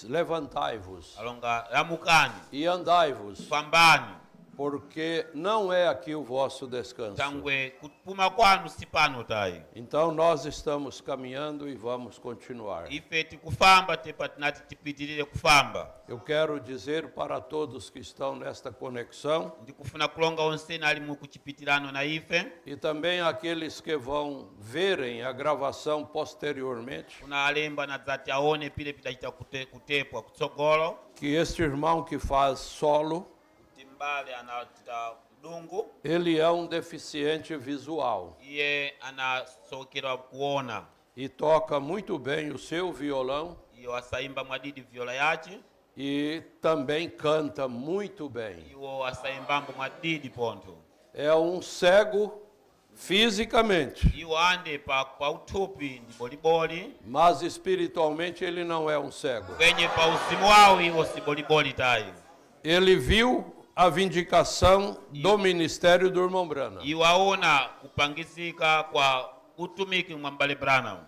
levantai-vos alonga ramukani e andai-vos, fambani porque não é aqui o vosso descanso. tangwe kupuma kwanu sipano tai. Então nós estamos caminhando e vamos continuar. Ife tikufamba tepa tinati tipitirire kufamba. Eu quero dizer para todos que estão nesta conexão Ndikufuna kulonga onsene ali mu kuchipitirano na ife. e também aqueles que vão verem a gravação posteriormente, Kuna alemba na zati aone pile pidachita kutepwa kutsogolo. que este irmão que faz solo, Timbale anatita mdungu. ele é um deficiente visual Iye anasokerwa kuona. e toca muito bem o seu violão Iyo asaimba mwadidi viola yache. e também canta muito bem. Iwo asaimbambo mwadidi ponto. É um cego fisicamente, Iwo ande pa utupi ndi boliboli. mas espiritualmente ele não é um cego. Kwenye pa uzimu wao iwo si boliboli tai. Ele viu a vindicação do ministério do irmão Branham. Iwaona kupangisika kwa utumiki mwambale Branham.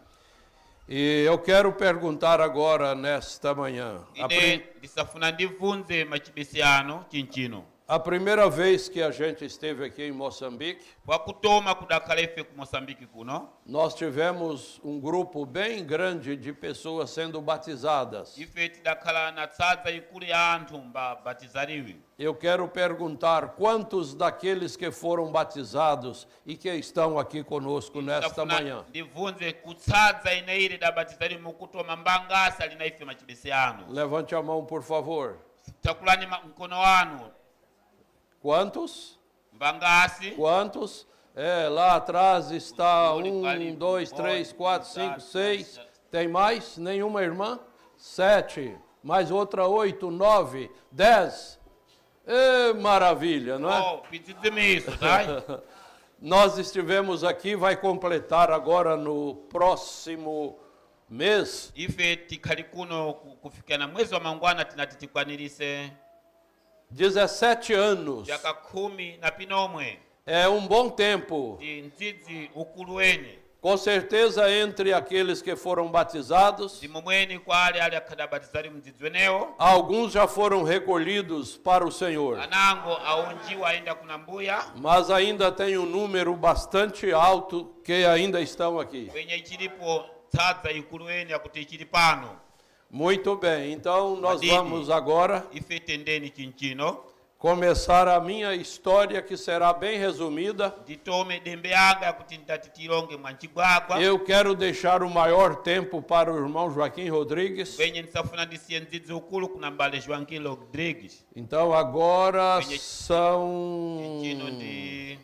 E eu quero perguntar agora, nesta manhã, Ine ndisafuna ndivunze machibesiano chinchino. a primeira vez que a gente esteve aqui em Moçambique, Kwa kutoma kudakala ife ku Moçambique kuno. nós tivemos um grupo bem grande de pessoas sendo batizadas. Ife tidakala na tsadza ikulu ya anthu batizariwi. Eu quero perguntar quantos daqueles que foram batizados e que estão aqui conosco nesta manhã. Ndivunze kutsadza ineire da batizariwi mukutoma mbangasa lina ife machibesiano. Levante a mão, por favor. Takulani mkono wanu. Quantos? Mbangasi. Quantos? Lá atrás está 1, 2, 3, 4, 5, 6. Tem mais? Nenhuma irmã? 7. Mais outra 8, 9, 10. Maravilha, não é? Oh, pedido isso, tá? Nós estivemos aqui, vai completar agora no próximo mês. Ife tikali kuno kufikia na mwezi wa mangwana tinatikwanirise 17 anos. jaka 10 na pinomwe. É um bom tempo. Nzizi ukuluweni. Com certeza, entre aqueles que foram batizados, Dimomweni kwa ali akadabatizari mzizi weneo. alguns já foram recolhidos para o Senhor. Anango aunjiwa ainda kuna mbuya. Mas ainda tem um número bastante alto que ainda estão aqui. Kwenye ichilipo tsadza ikuluweni akuti ichilipano. Muito bem, então nós vamos agora Ife tendeni chinchino. começar a minha história, que será bem resumida. Ditome dembeanga akuti ntatitironge mwanchigwagwa. Eu quero deixar o maior tempo para o irmão Joaquim Rodrigues. Kwenye nisafuna ndisiye nzizi ukulu kuna mbale Joaquim Rodrigues. Então agora são... Chinchino ndi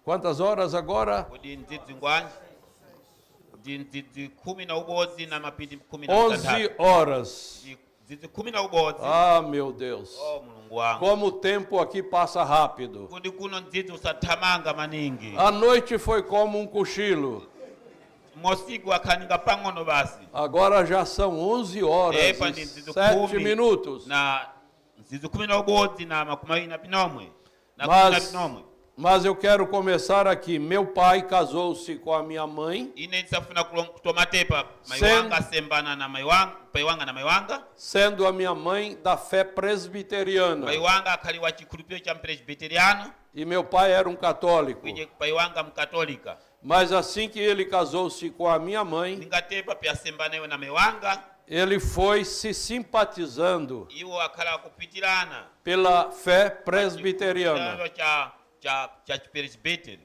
Quantas horas agora? kodi nzizi ngwanji. Nzizi 10 na ubodzi na mapindi 10 na 11 horas. Nzizi 10 na ubodzi. Ah, meu Deus. Oh, mulungu wangu. Como o tempo aqui passa rápido. Kundi kuno nzizi usathamanga maningi. A noite foi como um cochilo. Mosiku akaninga pang'ono basi. Agora já são 11 horas Epa, e ndi nzizi 7 10 minutos. na nzizi 10 na ubodzi na makumi na pinomwe. Na Mas- 10 na pinomwe. Mas eu quero começar aqui. Meu pai casou-se com a minha mãe, Ine nisafuna kutomatepa Sem- maiwanga sembana na maiwanga na maiwanga. sendo a minha mãe da fé presbiteriana. Maiwanga akaliwa chikulupio cha presbiteriano. E meu pai era um católico. Kwenye maiwanga mkatolika. Mas assim que ele casou-se com a minha mãe, Ningatepa pia sembana na maiwanga. ele foi se simpatizando Iwo akala kupitirana. pela fé presbiteriana. Cha presbítero.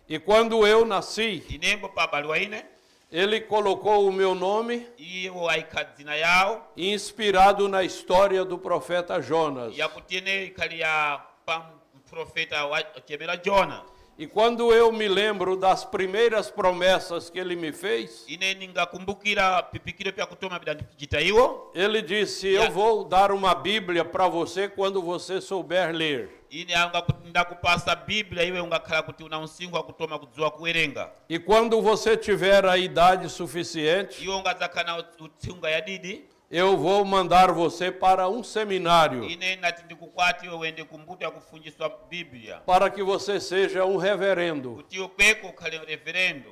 E quando eu nasci, Inembo pa balwa ine. ele colocou o meu nome, Iwo aikadzina yao. inspirado na história do profeta Jonas. Ya kutine ikali ya pam profeta wa chemera Jona. E quando eu me lembro das primeiras promessas que ele me fez, Ine ningakumbukira pipikiro pya kutoma bidandikita iwo. ele disse: Eu vou dar uma Bíblia para você quando você souber ler. Ine anga ndakupasa Biblia iwe ungakhala kuti una unsingo wa kutoma kudziwa kuwerenga. E quando você tiver a idade suficiente, Iwo ngadzakana utsinga ya didi. eu vou mandar você para um seminário, ine nati ndikukwati iwe uende kumbuto ya kufundiswa Biblia para que você seja um reverendo. kuti ukweko ukhale reverendo.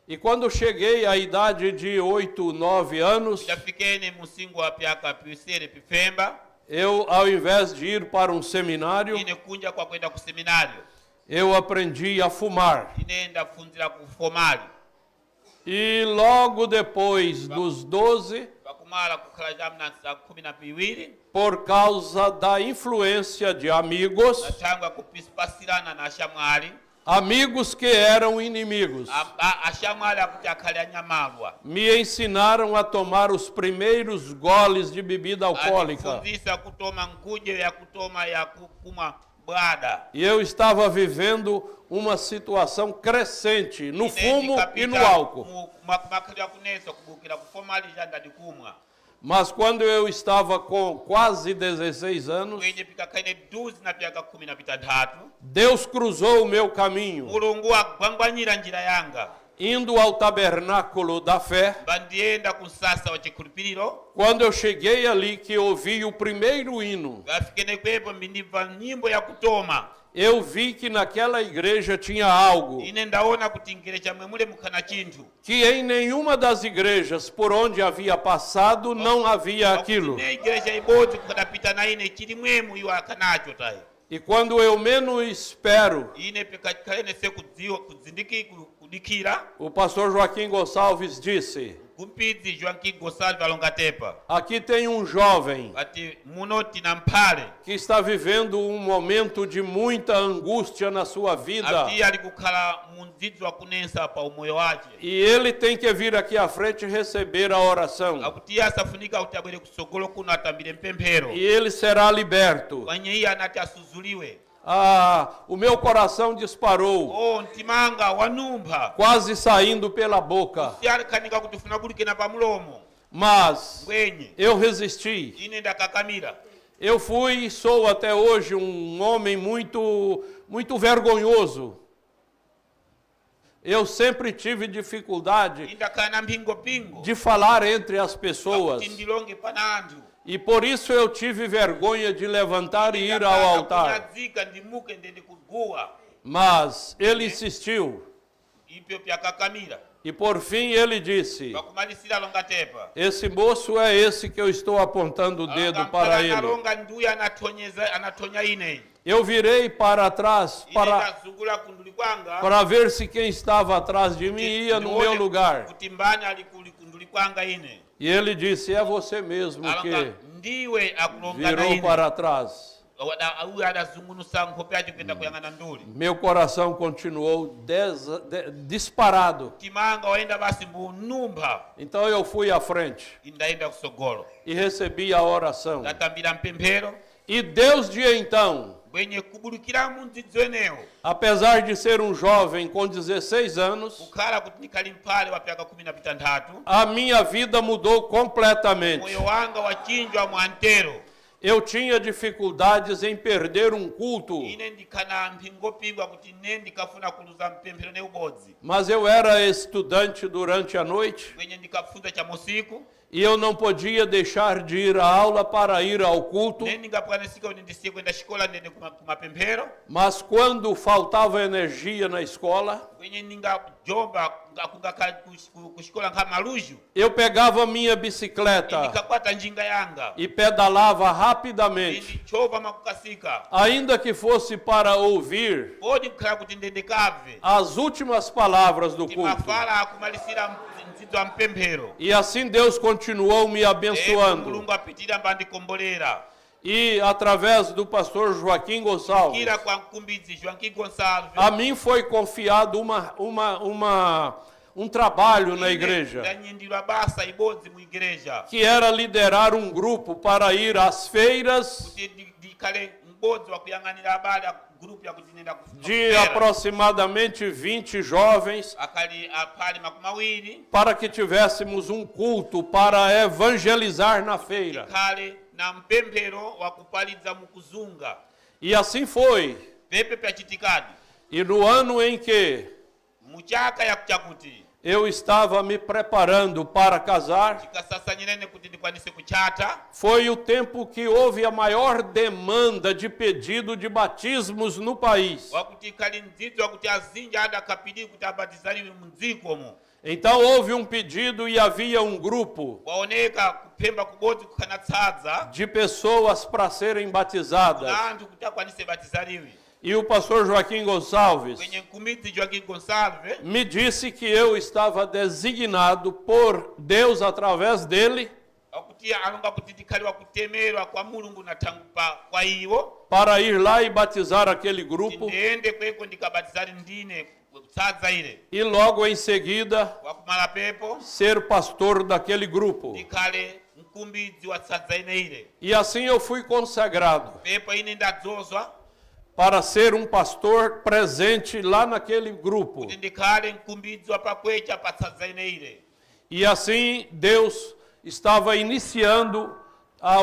E quando cheguei à idade de 8, 9 anos, Ndafikene musingo wa pyaka pisere pifemba eu, ao invés de ir para um seminário, ine kunja kwa kwenda ku seminário eu aprendi a fumar. ine ndafunzira ku formali E logo depois dos 12, pakumala kukhala jamu na saa 12 por causa da influência de amigos, natangwa kupasirana na ashamwali amigos que eram inimigos, ashamwali akuti akhale anyamalwa me ensinaram a tomar os primeiros goles de bebida alcoólica. atifunzisa kutoma nkuje ya kutoma ya kumwa bwada E eu estava vivendo uma situação crescente no fumo e no álcool. makhalira kunesa kubukira kufomali janda dikumwa Mas quando eu estava com quase 16 anos, kwenye pikakaine 12 na pyaka 13 Deus cruzou o meu caminho, mulungu agwangwanyira njira yanga indo ao tabernáculo da fé. bandienda kusasa wa chikhulupiriro Quando eu cheguei ali, que ouvi o primeiro hino, gafikene kwepo mbindiva nyimbo ya kutoma eu vi que naquela igreja tinha algo ine ndaona kuti ngereja mwemule mukhana chinthu que em nenhuma das igrejas por onde havia passado não havia aquilo. ne igereja ibodzi kukadapita na ine chili mwemu iwo akhanacho tayi E quando eu menos espero, ine pikakhalene sekudziwa kudikira o pastor Joaquim Gonçalves disse: kumpidzi Joaquim Gonçalves alongatepa aqui tem um jovem ati muno tina mphale que está vivendo um momento de muita angústia na sua vida. ati ali kukhala mundzidzi wa kunensa pa umoyo wake E ele tem que vir aqui à frente receber a oração. akuti asafunika kuti abwere kusogolo kuno atambire mpemphero E ele será liberto. kwenye iye anati asuzuliwe. O meu coração disparou, Oh, ntimanga wanumpha quase saindo pela boca. siyalikanika kuti ufuna kulikena pa mulomo Mas ngwenye eu resisti. ine ndakakamira Eu fui e sou até hoje um homem muito vergonhoso. Eu sempre tive dificuldade indakhala na mpingo de falar entre as pessoas. kuti ndilonge pana anthu E por isso eu tive vergonha de levantar e ir ao altar. kunyadzika ndimuke ndende kuguwa Mas ele insistiu. ipyo pyakakamira E por fim ele disse: pakumalisira alongatepa esse moço é esse que eu estou apontando o dedo para ele. alonga nduya anatonya ine Eu virei para trás ine para ndazungula kunduli kwanga ver se quem estava atrás de mim ia no meu lugar. kuti mbani ali kunduli kwanga ine E ele disse: é você mesmo alonga que ndiwe akulonga na virou ine para trás. uyu adazungunusa nkhope yacho kuenda kuyang'ana nduli Meu coração continuou disparado. timanga waenda basi mbunumpha Então eu fui à frente indaenda kusogolo e recebi a oração. ndatambira mpemphero E desde então, kwenye kubulukira mundzidzi wenewo apesar de ser um jovem com 16 anos, kukhala kuti ndikali mphale wa pyaka 13 a minha vida mudou completamente. moyo wanga wachinjwa mwantero Eu tinha dificuldades em perder um culto, ine ndikhana mphingopigwa kuti ne ndikafuna kuluza mpemphero ne ubodzi mas eu era estudante durante a noite kwenye ndikafunda cha mosiku e eu não podia deixar de ir à aula para ir ao culto. ne ndingapwanisika kuti ndisiye kwenda xikola ndende kumapemphero Mas quando faltava energia na escola, kwenye ndingajomba kungakhala kuxikola nkha maluju eu pegava minha bicicleta ndikakwata njinga yanga e pedalava rapidamente, ndichova makukasika ainda que fosse para ouvir podi kukhala kuti ndendekabve as últimas palavras do culto. timafala akumalisira mdzidzi wa mpemphero E assim Deus continuou me abençoando. mulungu apitira mbandikombolera E através do pastor Joaquim Gonçalves, kira kwa mkumbidzi Joaquim Gonçalves a mim foi confiado um trabalho na igreja, ndanyindilwa basa ibodzi mu igreja que era liderar um grupo para ir às feiras kuti ndikhale mbodzi wa kuyang'anira abale a grupu yakuti nenda de aproximadamente 20 jovens, akali aphali makumi awiri para que tivéssemos um culto para evangelizar na feira. tikhale na mpemphero wa kupalidza mukuzunga E assim foi. pepe pyachitikadi E no ano em que muchaka chakuti eu estava me preparando para casar. tikasasanyirene kuti ndikwanise kuchata. Foi o tempo que houve a maior demanda de pedido de batismos no país. wakuti kali mdzidzi wakuti azinji adakapiri kuti abatizaliwe mdzikomo. Então houve um pedido e havia um grupo waoneka kupemba kubodzi kukhanatsadza de pessoas para serem batizadas. na anthu kuti akwanise batizaliwe. E o pastor Joaquim Gonçalves kwenye mkumidzi Joaquim Gonçalves me disse que eu estava designado por Deus através dele wakuti alonga kuti tikhali wakutemerwa kwa mulungu na tangu kwa iwo para ir lá e batizar aquele grupo. ndiyende kweko ndikabatizali ndine kutsadza ile E logo em seguida wakumala pepo ser pastor daquele grupo. ndikhale mkumbidzi wa tsadza ine ile. E assim eu fui consagrado pepo ine ndadzozwa para ser um pastor presente lá naquele grupo. kuti ndikhale mkumbidzi wa pakwecha pa tsadza ine ile. E assim Deus estava iniciando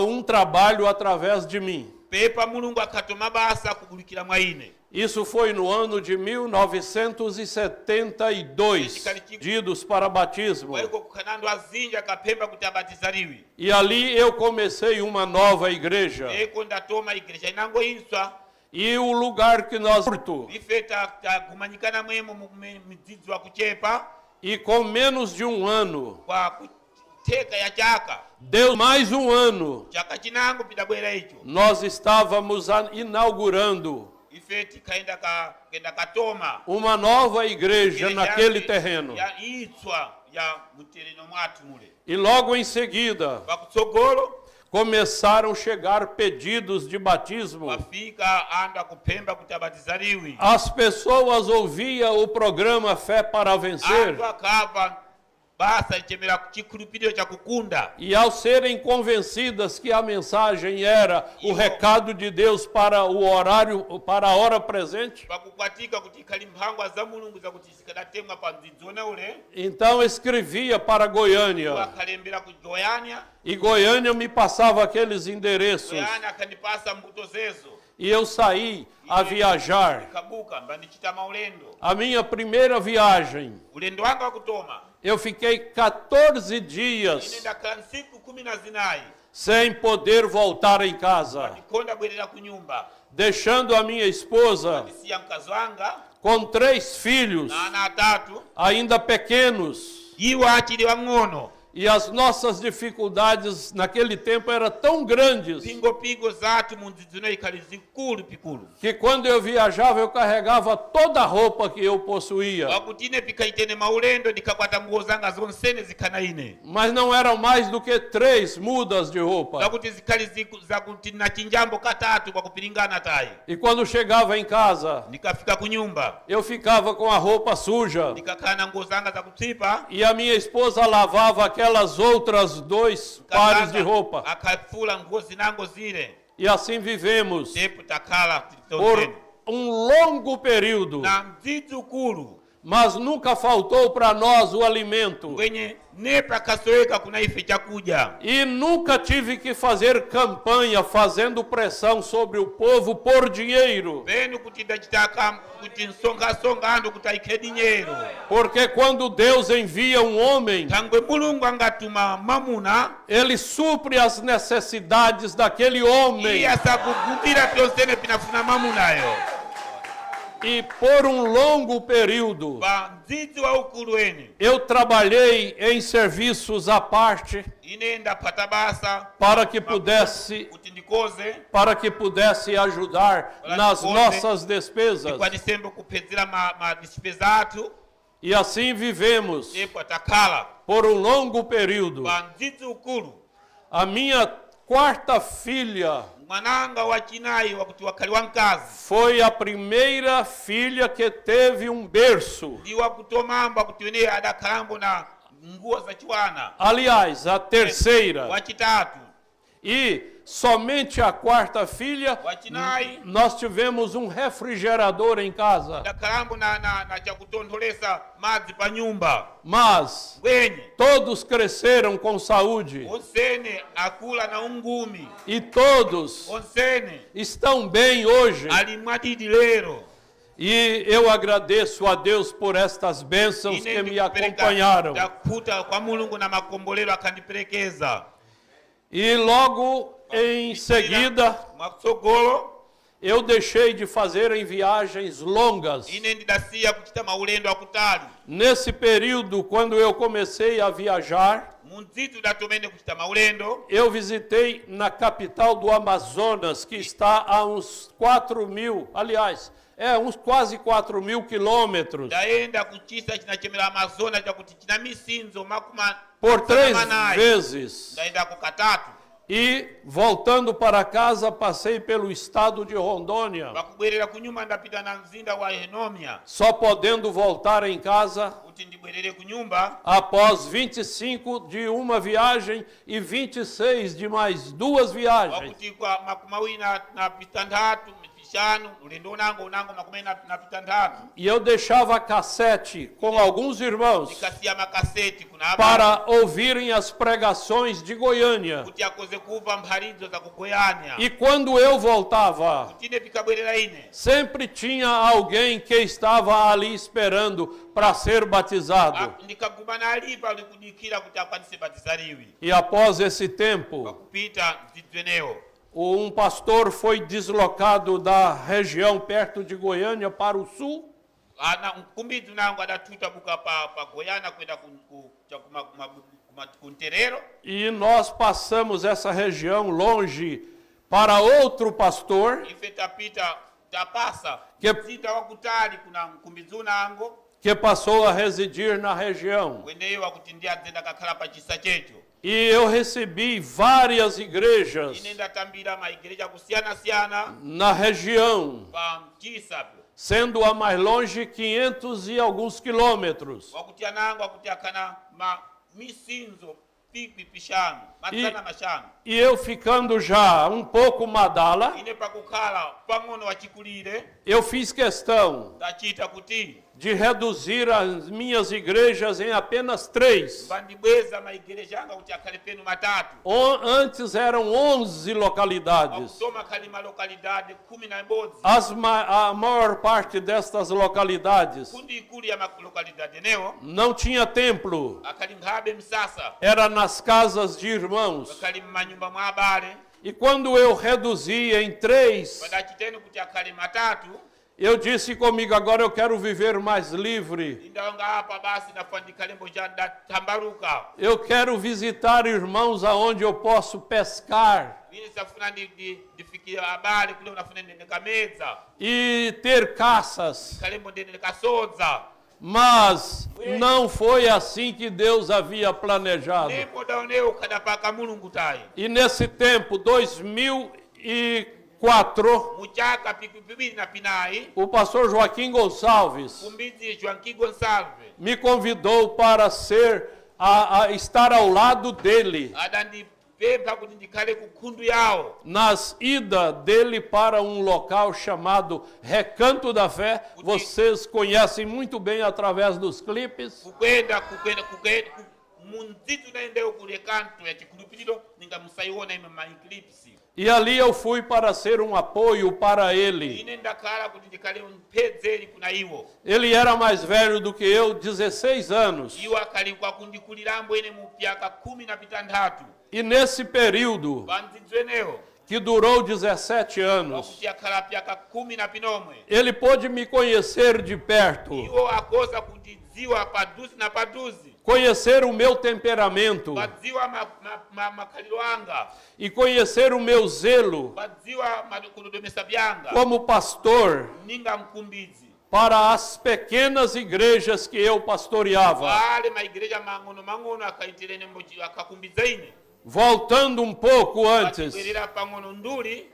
um trabalho através de mim. pepa mulungu akhatoma basa kubulikira mwa ine. Isso foi no ano de 1972, pedidos para batismo. waliko kukhanando azinji akapemba kuti abatizaliwe. E ali eu comecei uma nova igreja. eko ndatoma igreja inango inswa E o lugar que nós... ife tagumanyikana mwemo mdzidzi wa kuchepa E com menos de um ano, kwa kutheka ya chaka deu mais um ano, chaka chinango pidabwera icho nós estávamos inaugurando ife tikhaenda kenda katoma uma nova igreja naquele terreno. ya itswa ya mutereno mwathu mule. E logo em seguida, pakutsogolo começaram a chegar pedidos de batismo. wafika anda kupemba kuti abatizaliwe. As pessoas ouviam o programa Fé para Vencer. anthu akava basa ichemera chikhulupiriro cha kukunda. E ao serem convencidas que a mensagem era o recado de Deus para o horário, para a hora presente, pakukwatika kuti ikhali mphangwa za mulungu zakuti zikadatemwa pa mdzidzi one ule então escrevia para Goiânia. akhalembera ku Goiânia. E Goiânia me passava aqueles endereços. Goiânia akandipasa mbuto zezo E eu saí a viajar. ikabuka mbandichita maulendo. A minha primeira viagem, ulendo wanga wakutoma eu fiquei 14 ine dias ndakhala ntsiku 14 sem poder voltar em casa, ndikonda bwerera ku nyumba deixando a minha esposa ndisiya mkazi wanga com 3 filhos, na ana atatu ainda pequenos. iwo achili wang'ono. E as nossas dificuldades naquele tempo eram tão grandes pingo zathu mu mdzidzi uno ikhali zikulu pikulu que quando eu viajava eu carregava toda a roupa que eu possuía. wakuti ine pikaitene maulendo ndikakwata nguo zanga zonsene zikhana ine Mas não eram mais do que 3 mudas de roupa. zakuti zikhali zakuti na chinjambo katatu kwa kupilingana tayi. E quando chegava em casa, ndikafika ku nyumba eu ficava com a roupa suja. ndikakhala na nguo zanga zakutsipa E a minha esposa lavava aquelas outras 2 pares de roupa. akhafula nguo zinango zile. E assim vivemos tepu takhala por tonsene um longo período. na mdzidzi ukulu Mas nunca faltou para nós o alimento. kwenye nepa kasoweka kuna ife chakudya. E nunca tive que fazer campanha fazendo pressão sobre o povo por dinheiro. penu kuti ndachitaka kuti nsongasonga anthu kuti aikhe dinheiro. Porque quando Deus envia um homem, thangwe mulungu angatuma mamuna ele supre as necessidades daquele homem. iye asakugumira pyonsene pinafuna mamunayo. E por um longo período, pa mdzidzi wa ukulu ene eu trabalhei em serviços à parte ine ndapata basa para que pudesse kuti ndikoze ajudar nas nossas despesas. ndikwanisembe kuphedzera ma despesa athu. E assim vivemos tepu atakhala por um longo período. pa mdzidzi ukulu. A minha 4ª filha mwananga wachinayi wakuti wakhali wamkazi foi a primeira filha que teve um berço. ndi wakutomamba kuti wene adakhalambo na nguo za chiwana. Aliás, a terceira. wachitatu E somente a 4ª filha, wachinayi nós tivemos um refrigerador em casa. adakhalambo na chakutontholesa madzi pa nyumba. Mas bwenyi todos cresceram com saúde. onsene akula na ungumi. E todos onsene estão bem hoje. ali mwadidi lero. E eu agradeço a Deus por estas bênçãos que me acompanharam. ndakuta kwa mulungu na makombolero akandiperekeza. E logo em seguida, Mwakusogolo eu deixei de fazer em viagens longas. ine ndidasiya kuchita maulendo akutali. Nesse período, quando eu comecei a viajar, Munzitu datomene kuchita maulendo. eu visitei na capital do Amazonas, que está a uns 4.000, aliás, uns quase 4.000 quilômetros. Ndaenda kuchisa chinachemera Amazona chakuti china misinzo Por 3 vezes. Ndaenda kukatatu. E voltando para casa, passei pelo estado de Rondônia, Bakubwerera kunyumba ndapita na mzinda wa Enomia. só podendo voltar em casa Kuti ndibwerere kunyumba. após 25 de uma viagem e 26 de mais 2 viagens. Wakuti kwa makumawiri na pitandatu pishanu ulendo unango makumene na pitandatu. E eu deixava cassete com alguns irmãos Nikasiya makaseti kuna hapa. para ouvirem as pregações de Goiânia. Kuti akoze kuva mpharidzo za kugoyanya. E quando eu voltava, Kuti ine pikabwerera ine. sempre tinha alguém que estava ali esperando para ser batizado. Ndikagumana alipa likudikira kuti akwanise batizaliwi. E após esse tempo, Wakupita mzitweneo. pastor foi deslocado da região perto de Goiânia para o sul. Mkumbidzi unango adatuta buka pa Goiânia kwenda kunterero. E nós passamos essa região longe para outro pastor Ife tapasa Que- mzinda wakutali kuna mkumbidzi unango. que passou a residir na região. Weneyo wakutindia dzenda kakhala pa chisa checho. E eu recebi várias igrejas Ine ndatambira maigereja kusiyana-siyana na região, pa mchisa. sendo a mais longe 500 e alguns quilômetros. Wakutia nango wakutia kana misinzo pipi pishanu matsana mashanu. E eu ficando já um pouco madala, Ine pakukhala pang'ono wachikulire eu fiz questão tachita kuti de reduzir as minhas igrejas em apenas 3. bandibweza maigereja anga kuti akhale penu matatu. Antes eram 11 localidades. Wakusoma khali malokalidade 11. A maior parte destas localidades Kundi ikulu ya malokalidade neo não tinha templo, akhali nkhabe msasa. era nas casas de irmãos. Akhali mmanyumba mwa abale. E quando eu reduzi em 3, Padachiteni kuti akhale matatu. eu disse comigo, agora eu quero viver mais livre. Indawanga apa basi nafandikalembo janda tambaruka. Eu quero visitar irmãos aonde eu posso pescar Mimi safuna ndifikia abale kule unafuna ndekameza. e ter caças. Kalembo ndene kasodza. Mas não foi assim que Deus havia planejado. Nembo daoneo kadapaka mulungu tai. E nesse tempo, 2004, Muchaka pikipibiri na pinai. o pastor Joaquim Gonçalves Kumbidzi Joaquim Gonçalves. me convidou para estar ao lado dele Adandi pempa kuti ndikhale kukhundu yawo. nas idas dele para um local chamado Recanto da Fé. Vocês conhecem muito bem através dos clipes. Kukwenda munzitu naendeo kule kanto ya chikulupiliro ninga musaiona ime maeclipse. E ali eu fui para ser um apoio para ele. Ine ndakhala kuti ndikhale mpedzeri kuna iwo. Ele era mais velho do que eu, 16 anos. Iwo akhali kwa kundikulirambo ine mu pyaka 16. E nesse período, Banzidzweneo que durou 17 anos, wakuti akhala pyaka 19. ele pôde me conhecer de perto, Iwo akoza kundidziwa paduzi na paduzi. conhecer o meu temperamento Badziwa makhaliro anga. e conhecer o meu zelo Badziwa makudodomesa byanga. como pastor Ninga mkumbidzi. para as pequenas igrejas que eu pastoreava. Wale maigereja mang'ono akaitirene mbochi akakumbidza ine. Voltando um pouco antes, Batibwerera pang'ono nduli.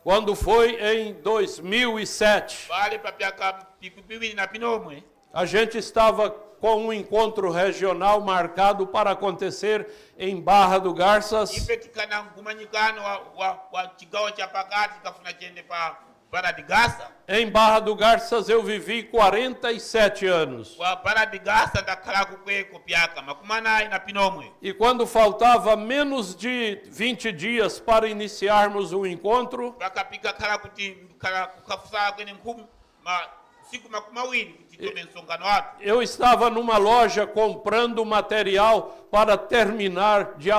quando foi em 2007, Wale pa pyaka pikupibiri na pinomwe. a gente estava com um encontro regional marcado para acontecer em Barra do Garças. Ife tikana mkumanyikano wa chigawo cha pakati kafuna chende pa Barra de Garça. Em Barra do Garças eu vivi 47 anos. Wa Barra de Garça ndakhala kukweko pyaka 40 na pinomwe. E quando faltava menos de 20 dias para iniciarmos o encontro, Pakapika khala kuti khala kukafusa kwene nkumi siku makumi mawiri kuti tome msonkhano wathu. Eu estava numa loja comprando material para terminar de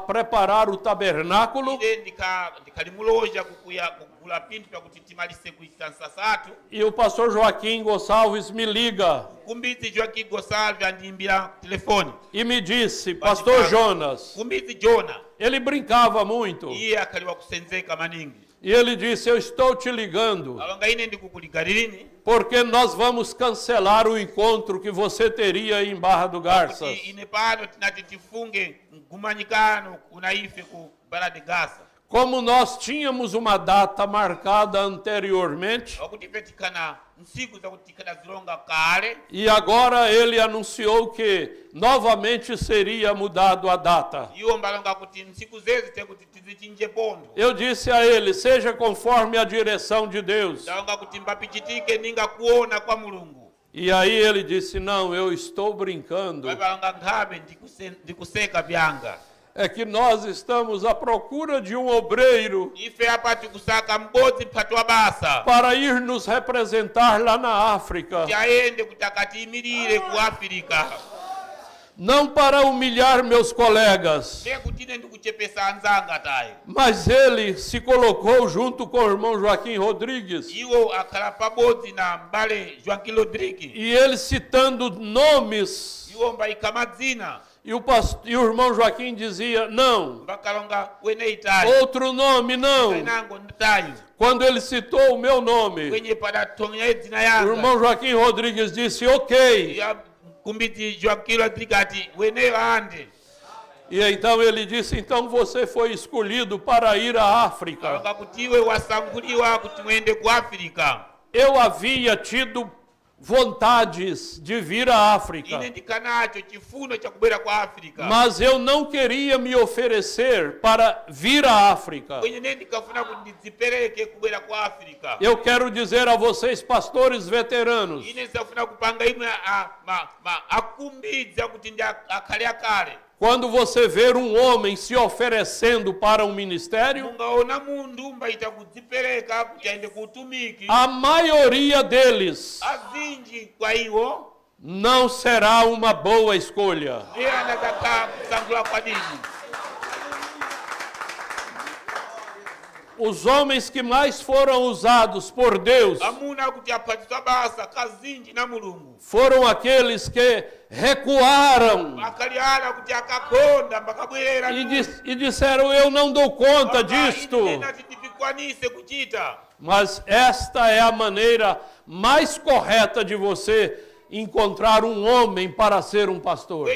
preparar o tabernáculo. Ine ndikali muloja kugula pinthu pakuti timalise kuchita nsasatu. E o pastor Joaquim Gonçalves me liga. Kumbidzi Joaquim Gonçalves andiimbira telefone. E me disse, pastor Jonas. Kumbidzi Jona. Ele brincava muito. Iye akaliwa kusenzeka maningi. E ele disse, eu estou te ligando. Alonga ine ndikukuligalilini. Porque nós vamos cancelar o encontro que você teria em Barra do Garças. Ine pano tinati tifunge ngumanyikano unaife ku Barra de Garças. Como nós tínhamos uma data marcada anteriormente, e agora ele anunciou que novamente seria mudado a data. Eu disse a ele, seja conforme a direção de Deus. E aí ele disse, não, eu estou brincando. É que nós estamos à procura de um obreiro para ir nos representar lá na África. Não para humilhar meus colegas, mas ele se colocou junto com o irmão Joaquim Rodrigues. E ele citando nomes. E o irmão Joaquim dizia, não. Outro nome, não. Quando ele citou o meu nome, o irmão Joaquim Rodrigues disse, ok. E então ele disse, então você foi escolhido para ir à África. Eu havia tido vontades de vir à África, mas eu não queria me oferecer para vir à África. Eu quero dizer a vocês, pastores veteranos, quando você ver um homem se oferecendo para um ministério, a maioria deles não será uma boa escolha. Os homens que mais foram usados por Deus foram aqueles que recuaram e disseram, eu não dou conta disto. Mas esta é a maneira mais correta de você encontrar um homem para ser um pastor.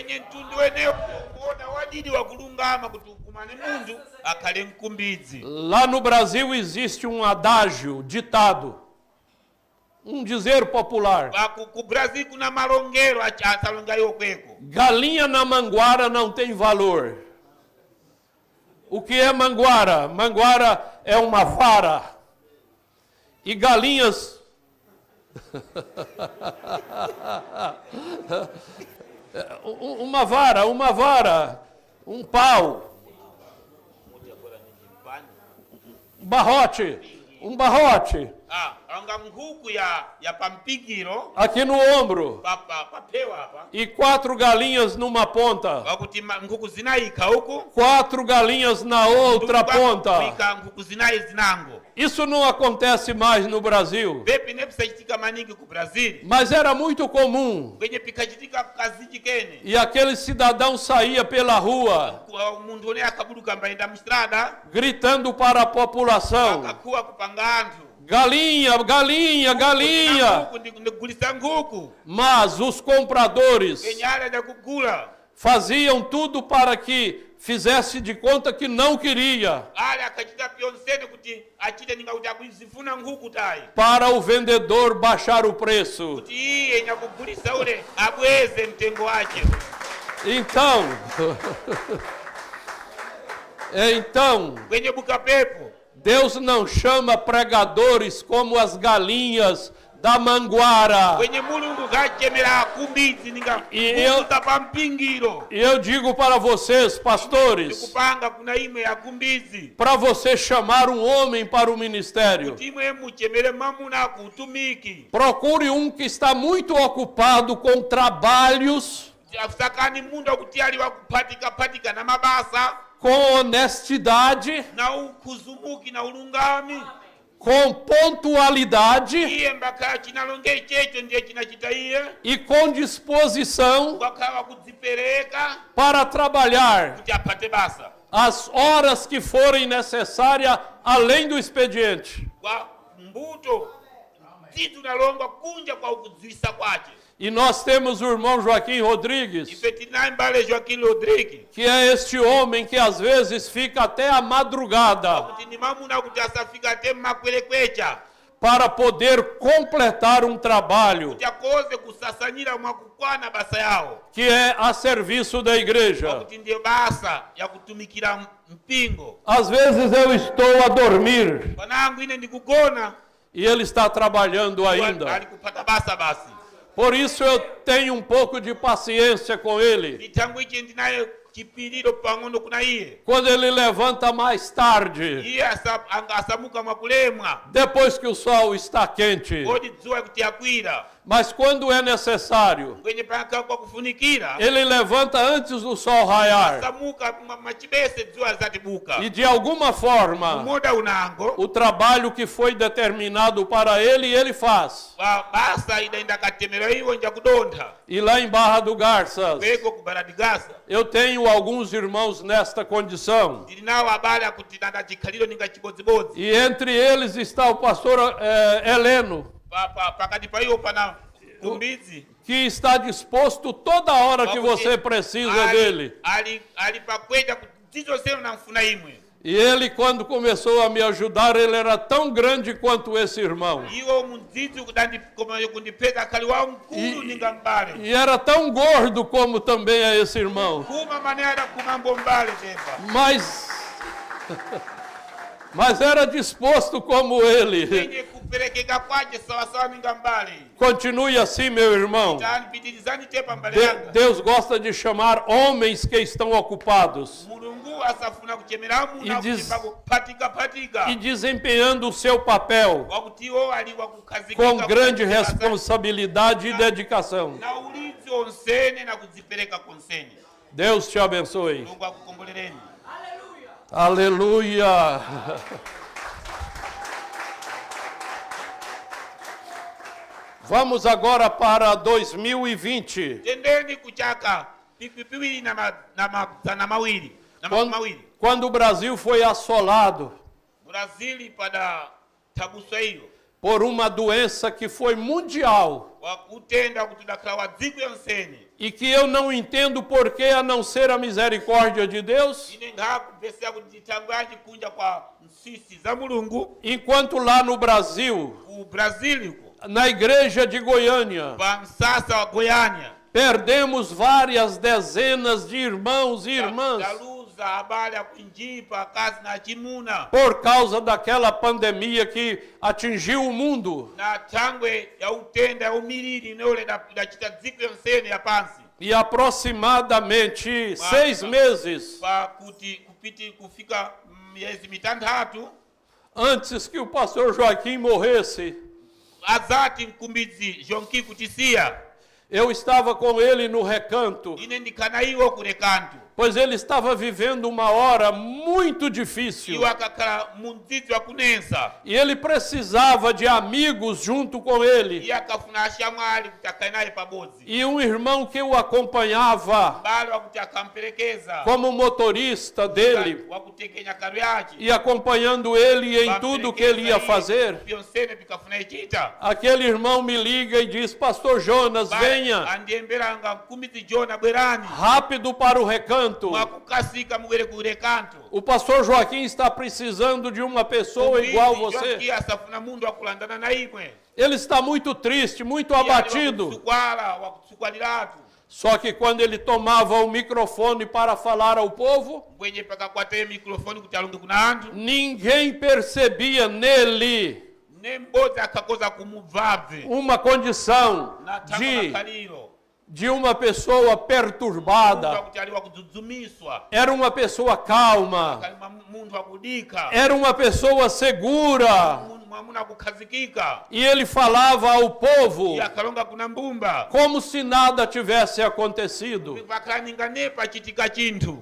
Lá no Brasil existe um adágio, ditado, um dizer popular. Galinha na manguara não tem valor. O que é manguara? Manguara é uma vara. E galinhas... uma vara, um pau. Um barrote. Aqui no ombro. E 4 galinhas numa ponta. 4 galinhas na outra ponta. Isso não acontece mais no Brasil. Mas era muito comum. E aquele cidadão saía pela rua gritando para a população, galinha, galinha, galinha. Mas os compradores faziam tudo para que fizesse de conta que não queria, para o vendedor baixar o preço. Então, Deus não chama pregadores como as galinhas da Manguara. kwenye mulungu kachemera kumbidzi ninga E eu- kukuta pa mpingiro E eu digo para vocês, pastores, ndikupanga kuna imwe ya kumbidzi para você chamar um homem para o ministério, kuti imwe muchemere mamuna kutumiki procure um que está muito ocupado com trabalhos, sakani mundu akuti ali wakuphatika na mabasa com honestidade, na ukuzumuki na ulungami com pontualidade iye mbaka chinalonge ichecho ndiye chinachita iye e com disposição kwakhala kudzipereka para trabalhar kuti aphate basa as horas que forem necessárias além do expediente. kwa mbuto dzitu nalongwa kunja kwa ukudziwisa kwace. E nós temos o irmão Joaquim Rodrigues, Ife tinaye mbale Joaquim Rodrigues que é este homem que às vezes fica até a madrugada kuti ni mamuna kuti asafika ate mmakwelekwecha para poder completar um trabalho kuti akoze kusasanyira mwakukwana basa yawo que é a serviço da igreja. kuti ndiyo basa ya kutumikira mpingo. Às vezes eu estou a dormir Panangu ine ndikugona e ele está trabalhando ali ainda. kupata basa basi. Por isso eu tenho um pouco de paciência com ele. Nditangu ichi ndinaye chipiriro pang'ono kuna iye. Quando ele levanta mais tarde, Iye asamuka mwakulemwa depois que o sol está quente. kodi dzuwa kuti yakwira Mas quando é necessário, kwenye paka kwa kufunikira ele levanta antes do sol raiar. asamuka machibese dzuwa zatibuka E de alguma forma, muda unango o trabalho que foi determinado para ele, ele faz. wa basa idaenda katemera iwo nja kudontha E lá em Barra do Garças, peko kubaradigasa eu tenho alguns irmãos nesta condição. ndili nawo abale akuti nanda chikhaliro ninga chibodzibodzi E entre eles está o pastor Heleno, pakati pa iwo pana kumbidzi que está disposto toda hora que você precisa dele. ali pakweta kuti dzizoseno namfuna imwe. E ele, quando começou a me ajudar, ele era tão grande quanto esse irmão. Iwo mundzidzi kundipeza akhali wawo mkulu ninga mbale E era tão gordo como também é esse irmão. kuma maneira kumambo mbale tepa Mas era disposto como ele. kwenye kuperekeka kwace sawasawa ninga mbale. Continue assim, meu irmão. Tani pitilizani tepa mbale yanga Deus gosta de chamar homens que estão ocupados mulungu asafuna kuchemera E muna diz- kuti pakupatika e desempenhando o seu papel wakuti iwo ali wakukhazikika com grande kukhazikika responsabilidade e dedicação. na ulidzi onsene na kudzipereka konsene. Deus te abençoe. Mulungu akukombolereni. Aleluia. Vamos agora para 2020. Tendeni kuchaka pipipiwiri na mawiri na makumi mawiri Quando o Brasil foi assolado Brazili pada tabusa hiyo por uma doença que foi mundial wakutenda kutudakhala wa dziko yonsene e que eu não entendo por que, a não ser a misericórdia de Deus, ine ngakupesera kuti tangwanji kunja kwa nsisi za mulungu enquanto lá no Brasil, ku Brazili uko na igreja de Goiânia, pa msasa wa Goiânia perdemos várias dezenas de irmãos e irmãs daluza habari ya kunjipa kazi na chimuna por causa daquela pandemia que atingiu o mundo. na thangwe ya utenda ya umiriri neole dachita dziko yonsene ya pansi E aproximadamente 6 meses pa kuti kufika miezi mitandatu antes que o pastor Joaquim morresse, azati mkumbidzi jonki kutisia eu estava com ele no recanto, ine ndikana iwo kurekantu pois ele estava vivendo uma hora muito difícil. iwo akakhala mundzidzi wa kunensa E ele precisava de amigos junto com ele. iye akafuna ashamwali kuti akhale naye pabodzi E um irmão que o acompanhava mbale wakuti akamperekeza como motorista dele wakutekenya karo yace e acompanhando ele em tudo que ele ia fazer. pyonsene pikafuna ichita Aquele irmão me liga e diz: Pastor Jonas, venha andiyemberanga mkumbidzi Jona bwerani rápido para o recanto. mwakukasika mubwere ku rekanto O pastor Joaquim está precisando de uma pessoa igual a você. jonki asafuna mundu wakulandana na imwe Ele está muito triste, muito abatido. wakusukwaliratu Só que quando ele tomava o microfone para falar ao povo, mbwenye pakakwataye mikrofoni kuti alonge kuna anthu ninguém percebia nele Nembozi akakoza kumuvave. uma condição Nataka de makaliro. uma pessoa perturbada. Mundu akutaliwa kudzudzumishwa. Era uma pessoa calma. Kalima mundu akudika. Era uma pessoa segura. Mwamuna kukhazikika. E ele falava ao povo Iye akalonga kuna mbumba. como se nada tivesse acontecido. Vakaninganepa chitika chinthu.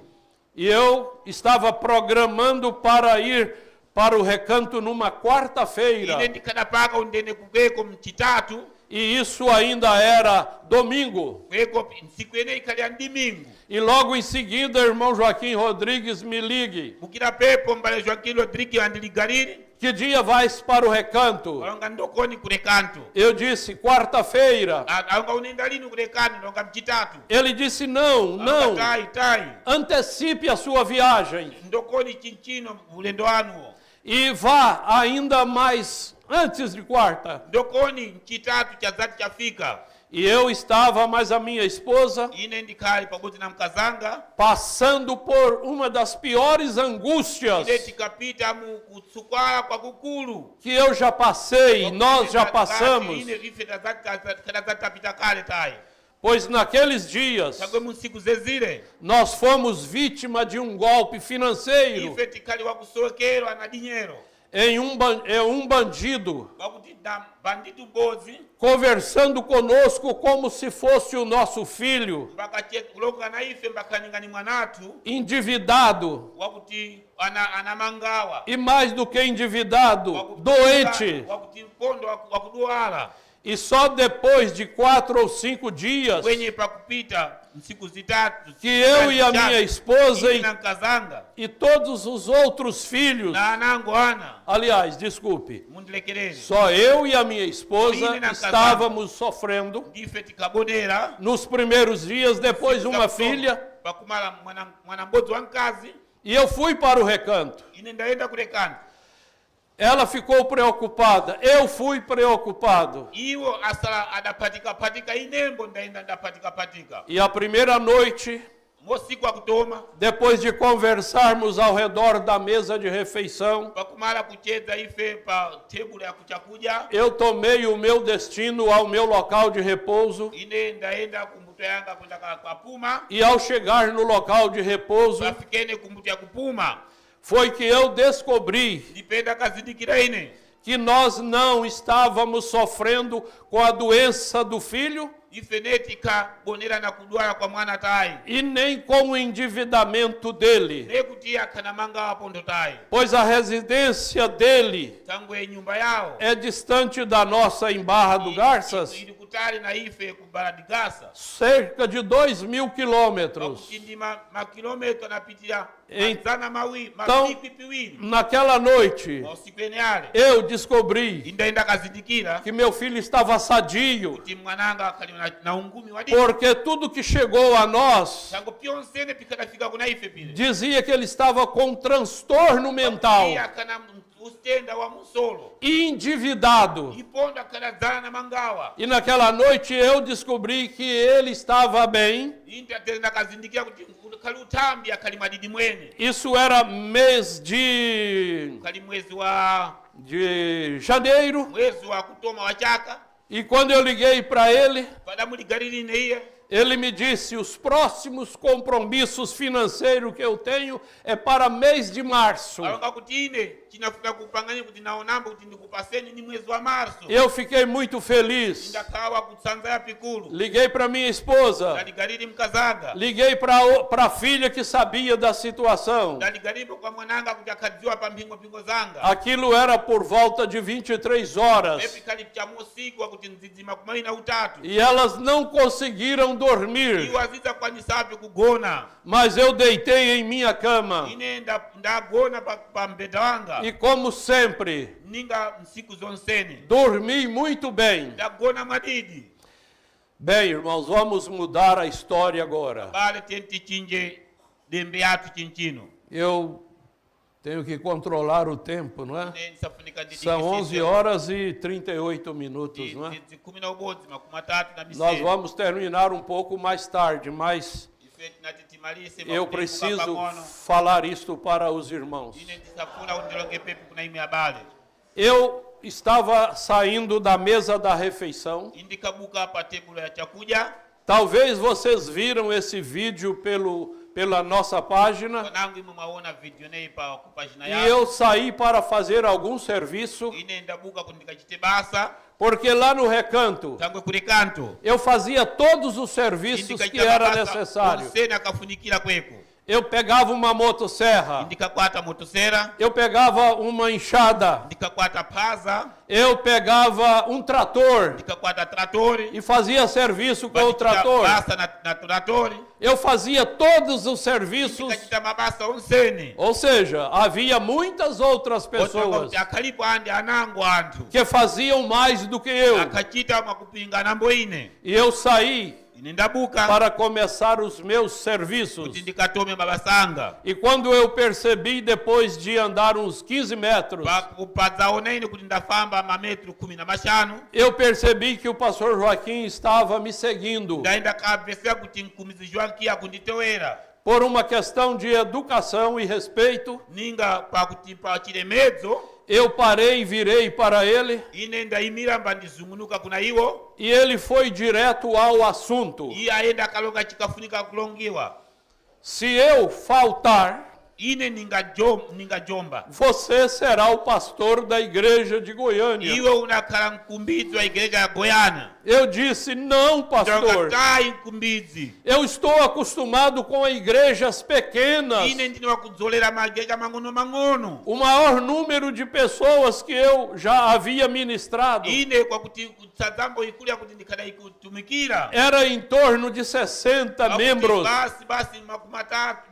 E eu estava programando para ir para o recanto numa quarta-feira. Ine ndikadapaka undene kugeko mchitatu. E isso ainda era domingo. Kweko nsiku ene ikali ya ndimingu. E logo em seguida, irmão Joaquim Rodrigues me ligue. Bukira pepo mbale Joaquim Rodrigues andiligariri. Que dia vais para o recanto? Alonga ndokoni kurekanto. Eu disse, quarta-feira. Alonga unenda lini kurekanto, alonga mchitatu. Ele disse, não, não. Tai. Antecipe a sua viagem. Ndokoni chinchino ulendo wanu. E vá ainda mais antes de quarta. Ndokoni mchitatu cha zati chafika. E eu estava, mas a minha esposa, Ine ndikali pabodzi na mkazanga. passando por uma das piores angústias Ine tikapita mu kutsukala kwa kukulu. que eu já passei, nós já passamos. Ine vife da zati kada zati tapita kale tai. Pois naqueles dias Sagwe musiku zezile. nós fomos vítima de um golpe financeiro Ife tikali wakusokero ana dinheiro. em um bandido Wakuti bandido bozi. conversando conosco como se fosse o nosso filho, Kuloka na ife mbakaningani mwanatu. endividado Wakuti ana mangawa. e mais do que endividado, doente. Wakuti mpondo wakuduala. E só depois de 4 ou 5 dias Kwenye pakupita nsiku zitatu. que eu e a minha esposa na mkazanga. e todos os outros filhos, Na anango ana. aliás, desculpe, Mundilekerere. só eu e a minha esposa na estávamos sofrendo Ife tikabonera. nos primeiros dias, depois uma filha, Pakumala mwanambozi wa nkazi. e eu fui para o recanto. Ine ndaenda kurekanto. Ela ficou preocupada, eu fui preocupado. Iwo asala adapatika inembo ndaenda ndapatika. E a primeira noite, Mosiku akutoma. depois de conversarmos ao redor da mesa de refeição, Pakumala kucheza ife pa tebula ya kuchakuja. eu tomei o meu destino ao meu local de repouso. Ine ndaenda kumbuto yanga kwenda kwa puma. E ao chegar no local de repouso, Bafikene kumbuto ya kupuma. foi que eu descobri Dipenda kazidikira ine. que nós não estávamos sofrendo com a doença do filho Ife netika bonera na kudwala kwa mwana tai. e nem com o endividamento dele, Nekutia kana manga wapo ndo tai. pois a residência dele Tangwe nyumba yao. é distante da nossa em Barra do Garças, Ilikutali na ife kubara digasa. cerca de 2.000 quilômetros. Wakuchindi makilometro napitia. Em- Mazana Então, mapipi piwili. naquela noite, Mausiku ene ale. eu descobri Indaenda kazidikira. que meu filho estava sadio, Kuti mwananga akali na ungumi wa dini. porque tudo que chegou a nós Tango pionsene pikadafika kuna ife pile. dizia que ele estava com transtorno mental, Iya kana ustenda wa musolo. endividado. Iponda kana zana na mangawa. E naquela noite eu descobri que ele estava bem. Inta tena kazindikia kuti kali utambi akali madidi mwene. Isso era mês de Kali mwezi wa janeiro. mwezi wa kutoma wa chaka. E quando eu liguei para ele, Pada muligariri neiya. ele me disse: os próximos compromissos financeiros que eu tenho é para mês de março. Alonga kuti ine chinafika kupanganya kuti naonamba kuti ndikupaseni ni mwezi wa marso. Eu fiquei muito feliz. Ndakawa kutsanza ya pikulu. Liguei para minha esposa. Ndaligariri mkazanga. Liguei para a filha que sabia da situação. Ndaligariri kwa mwananga kuti akadziwa pa mpingo zanga. Aquilo era por volta de 23 horas. Epi kali cha mosiku wa kuti nzidzima kumai na utatu. E elas não conseguiram dormir. Iwo aziza kwanisapi kugona. Mas eu deitei em minha cama. Ine ndagona pa mbeda wanga. E como sempre, Ninga nsiku zonsene. dormi muito bem. Ndagona madidi. Bem, irmãos, vamos mudar a história agora. Bale tenti chinje dembe yatu chinchino. Eu tenho que controlar o tempo, não é? Ne nisafunika ndidi São kisisi. 11 horas e 38 minutos, não é? Kumi na ubodzi makumatatu na Nós miseri. vamos terminar um pouco mais tarde, mas Ife tinatimalise eu makutempo preciso kapamono. falar isto para os irmãos. Ine ndisafuna undilonge pepe kuna ime abale. Eu estava saindo da mesa da refeição. indikabuka pa tebula ya chakula. Talvez vocês viram esse vídeo pela nossa página. Wanangu imumaona video nei pa ku pagina E ya. eu saí para fazer algum serviço, Ine ndabuka kundikachite basa. porque lá no recanto Tangwe kuri kanto. eu fazia todos os serviços que era necessário. Onse nakafunikira kweko. Eu pegava uma motosserra, Indikakwata motosera. eu pegava uma enxada, Indikakwata paza. eu pegava um trator Indikakwata tratori. e fazia serviço com o trator. Basa na tratori. Eu fazia todos os serviços, Indikachita mabasa onsene. ou seja, havia muitas outras pessoas Akalipo andi anangu antu. que faziam mais do que eu. Akachita makupinga nambo ine. E eu saí Inindabuka. para começar os meus serviços. Kuti ndikatome mabasanga. E quando eu percebi, depois de andar uns 15 metros, Pakupadzaona ine kuti ndafamba mametro 15. eu percebi que o pastor Joaquim estava me seguindo. Ndaenda kabvesera kuti mkumizi Joaquim akunditewera. Por uma questão de educação e respeito, Ninga pakuti pa chiremedzo. eu parei e virei para ele, Ine ndaimira mbandizungunuka kuna iwo. e ele foi direto ao assunto. Iye aenda kalonga chikafunika kulongiwa. Se eu faltar, Ine ninga jomba. você será o pastor da igreja de Goiânia. Iwe unakhala mkumbidzi wa igreja ya Goiânia. Eu disse, não, pastor. Ndakatai mkumbidzi. Eu estou acostumado com igrejas pequenas. Ine ndine wakudzolera mageja mang'ono. O maior número de pessoas que eu já havia ministrado Ine kwakuti kutsadzambo ikulya kuti ndikhada ikutumikira. era em torno de 60 membros. Basi makumatatu.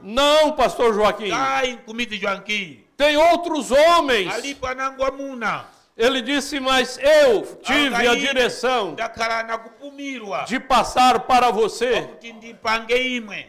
Não, pastor Joaquim. Tai mkumbidzi Joaquim. Tem outros homens. Alipo anangu amuna. Ele disse, mas eu tive a direção Ndakhala nakupumirwa. de passar para você. Kuti ndipange imwe.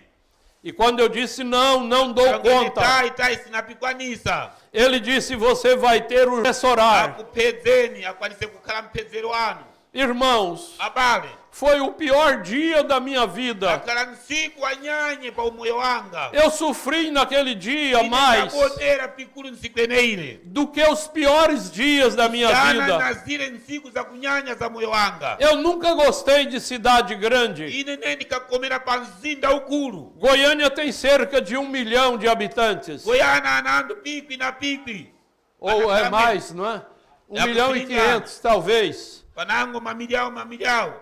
E quando eu disse, não dou conta, Tai sinapikwanisa. ele disse, você vai ter o assessorar. Akupedzeni akwanise kukhala mpedzero wanu. Irmãos, Abale. foi o pior dia da minha vida. Akhala nsiku wanyanye pa umoyo wanga. Eu sofri naquele dia mais Ndinabodera pikulu nsiku eneire. do que os piores dias da minha Dana vida. nazire nsiku za kunyanya za moyo wanga. Eu nunca gostei de cidade grande. Ine ne ndikakomera pa mzinda ukulu. Goiânia tem cerca de 1 milhão de habitantes. Goiânia anandu pipi na pipi. Ou é mais, não é? 1 milhão e 500, talvez. Panango mamilhau.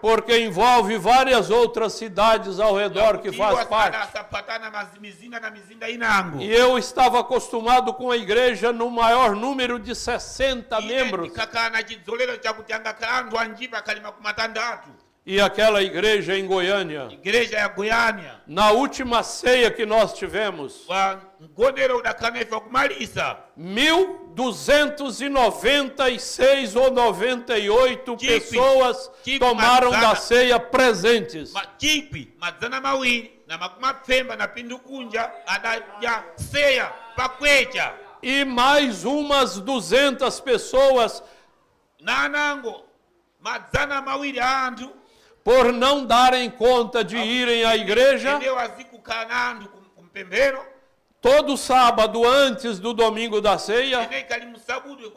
Porque envolve várias outras cidades ao redor que faz parte. Sapatana mazimizina na mizinda inango. E eu estava acostumado com a igreja no maior número de 60 membros. Ndikakana chidzolero chakuti angakhala anthu anjipa kali makumatandatu. E aquela igreja em Goiânia, Igreja ya Goiânia. na última ceia que nós tivemos, Wa ngonero udakanefa kumalisa. 1.296 ou 98 pessoas tomaram da ceia presentes. Machipi mazana mawiri na makumapfemba na pindukunja adadya seya pakwecha. E mais umas 200 pessoas, Nanango mazana mawiri anthu. por não darem conta de irem à igreja, Eneo azikukhala anthu kumpembero. todo sábado antes do domingo da ceia, Ene kali musabudu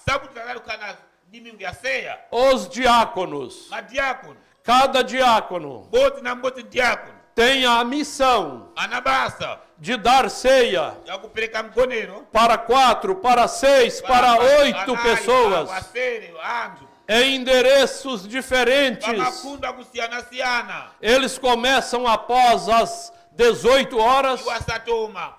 sabudu tazadu kana domingo ya seya. os diáconos, Madiácono. cada diácono Mbodzi na mbodzi diácono. tem a missão Anabasa de dar ceia ya kupereka mgonero. para 4, para 6, para 8 pessoas, Wasere anthu. em endereços diferentes. Pamakunda kusiyana-siyana. Eles começam após as 18 horas Iwasatoma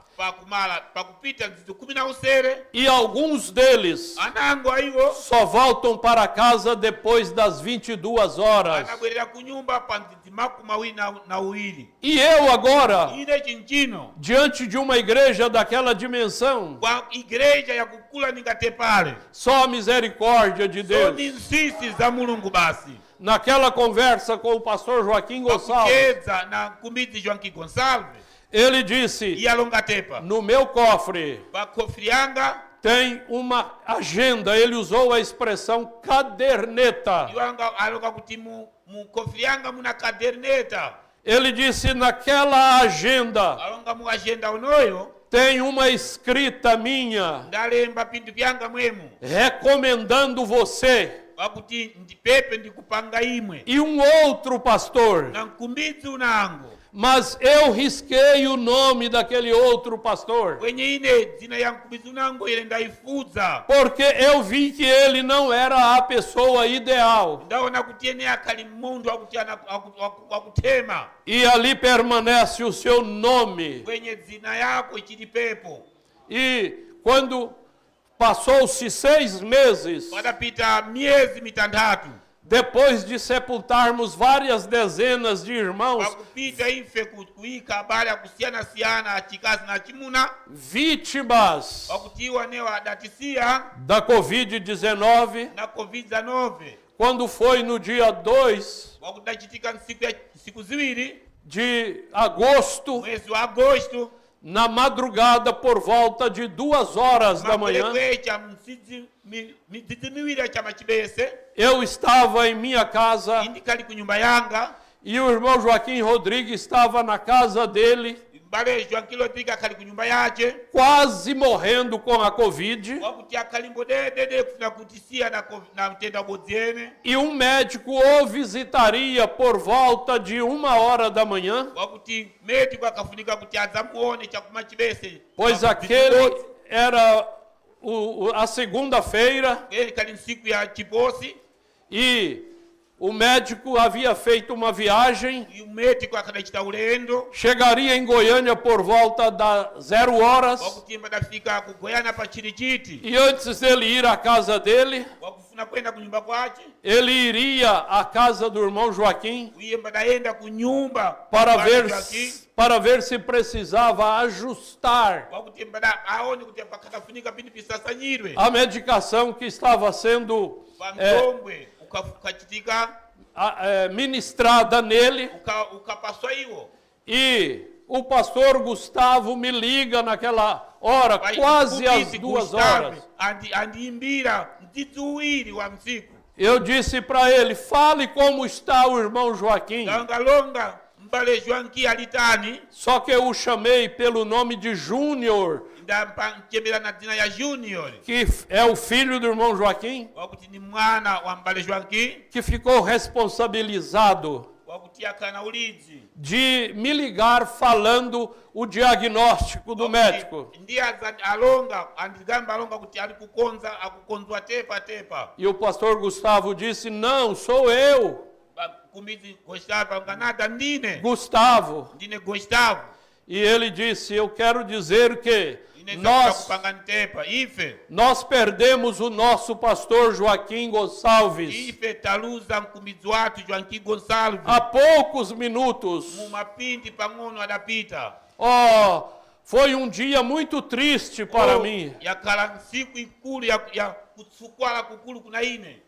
pakupita nzizo 10 na usere. e alguns deles Anango aiwo só voltam para casa depois das 22 horas. anabwerera kunyumba pa nzizi makumi mawiri na uwiri. E eu agora, Ine chinchino diante de uma igreja daquela dimensão, kwa igreja ya kukula ningate pale. só a misericórdia de So Deus. ni nsisi za Mulungu basi. Naquela conversa com o pastor Joaquim Gonçalves, Pakucheza na mkumbidzi Joaquim Gonçalves. ele disse, Iyalonga tepa. no meu cofre Pakofri yanga. tem uma agenda, ele usou a expressão caderneta. Iwanga alonga kuti mu kofri yanga muna caderneta. Ele disse, naquela agenda Alonga mu agenda unoyo. tem uma escrita minha ndalemba pindu vyanga mwemu recomendando você wakuti ndipepe ndikupanga imwe e um outro pastor. na mkumbidzi unango Mas eu risquei o nome daquele outro pastor, kwenye ine dzina ya mkumbidzi unango ile ndaifudza porque eu vi que ele não era a pessoa ideal. ndaona kuti ene akali mundu wakuti wakutema E ali permanece o seu nome. kwenye dzina yako ichilipepo. E quando passou-se 6 meses, Patapita miezi mitandatu depois de sepultarmos várias dezenas de irmãos pakupita ife kuika habari ya kusiyana achikazi na chimuna vítimas wakutiwa ne wadatisia da Covid-19, na covid-19 quando foi no dia 2 wakudachitika siku ziwiri de agosto, mwezi wa agosto na madrugada por volta de 2 horas da manhã, makwekwecha midzidzi miwiri cha machibese eu estava em minha casa indikali kunyumba yanga e o irmão Joaquim Rodrigues estava na casa dele, mbale Joaquim Rodrigues akali kunyumba yache quase morrendo com a Covid, wakuti akalimbo dedede kufuna kutisia na mtenda bodziene e um médico o visitaria por volta de 1 hora da manhã, wakuti médico akafunika kuti adzamuone chakumachibese pois aquele era a segunda-feira ele kali siku ya chiposi e o médico havia feito uma viagem, e o médico akadachita ulendo chegaria em Goiânia por volta das 0 horas, wakuti mbadafika kugoyana pa chirichiti e antes dele ir à casa dele, wakufuna kwenda kunyumba kwache ele iria à casa do irmão Joaquim uye mbadaenda kunyumba para ver se precisava ajustar wakuti mbada aone kuti pakatafunika pindi pisasanyirwe a medicação que estava sendo pamtombwe ukachitika ministrada nele. ukapaswa iwo E o pastor Gustavo me liga naquela hora, quase às 2 horas. andiimbira mtitsi uwiri wa msiku Eu disse para ele, fale como está o irmão Joaquim. longa mbale Joaquim alitani Só que eu o chamei pelo nome de Júnior, ndampanchembera na dzina ya Junior que é o filho do irmão Joaquim, wakuti ni mwana wa mbale Joaquim que ficou responsabilizado wakuti akana ulidzi de me ligar falando o diagnóstico do médico. ndiye alonga andigamba alonga kuti ali akukonzwa tepa E o pastor Gustavo disse, não, sou eu, kumbizi Gustavo nada ndine Gustavo E ele disse, eu quero dizer que nós perdemos o nosso pastor Joaquim Gonçalves há poucos minutos. Oh, foi um dia muito triste para mim.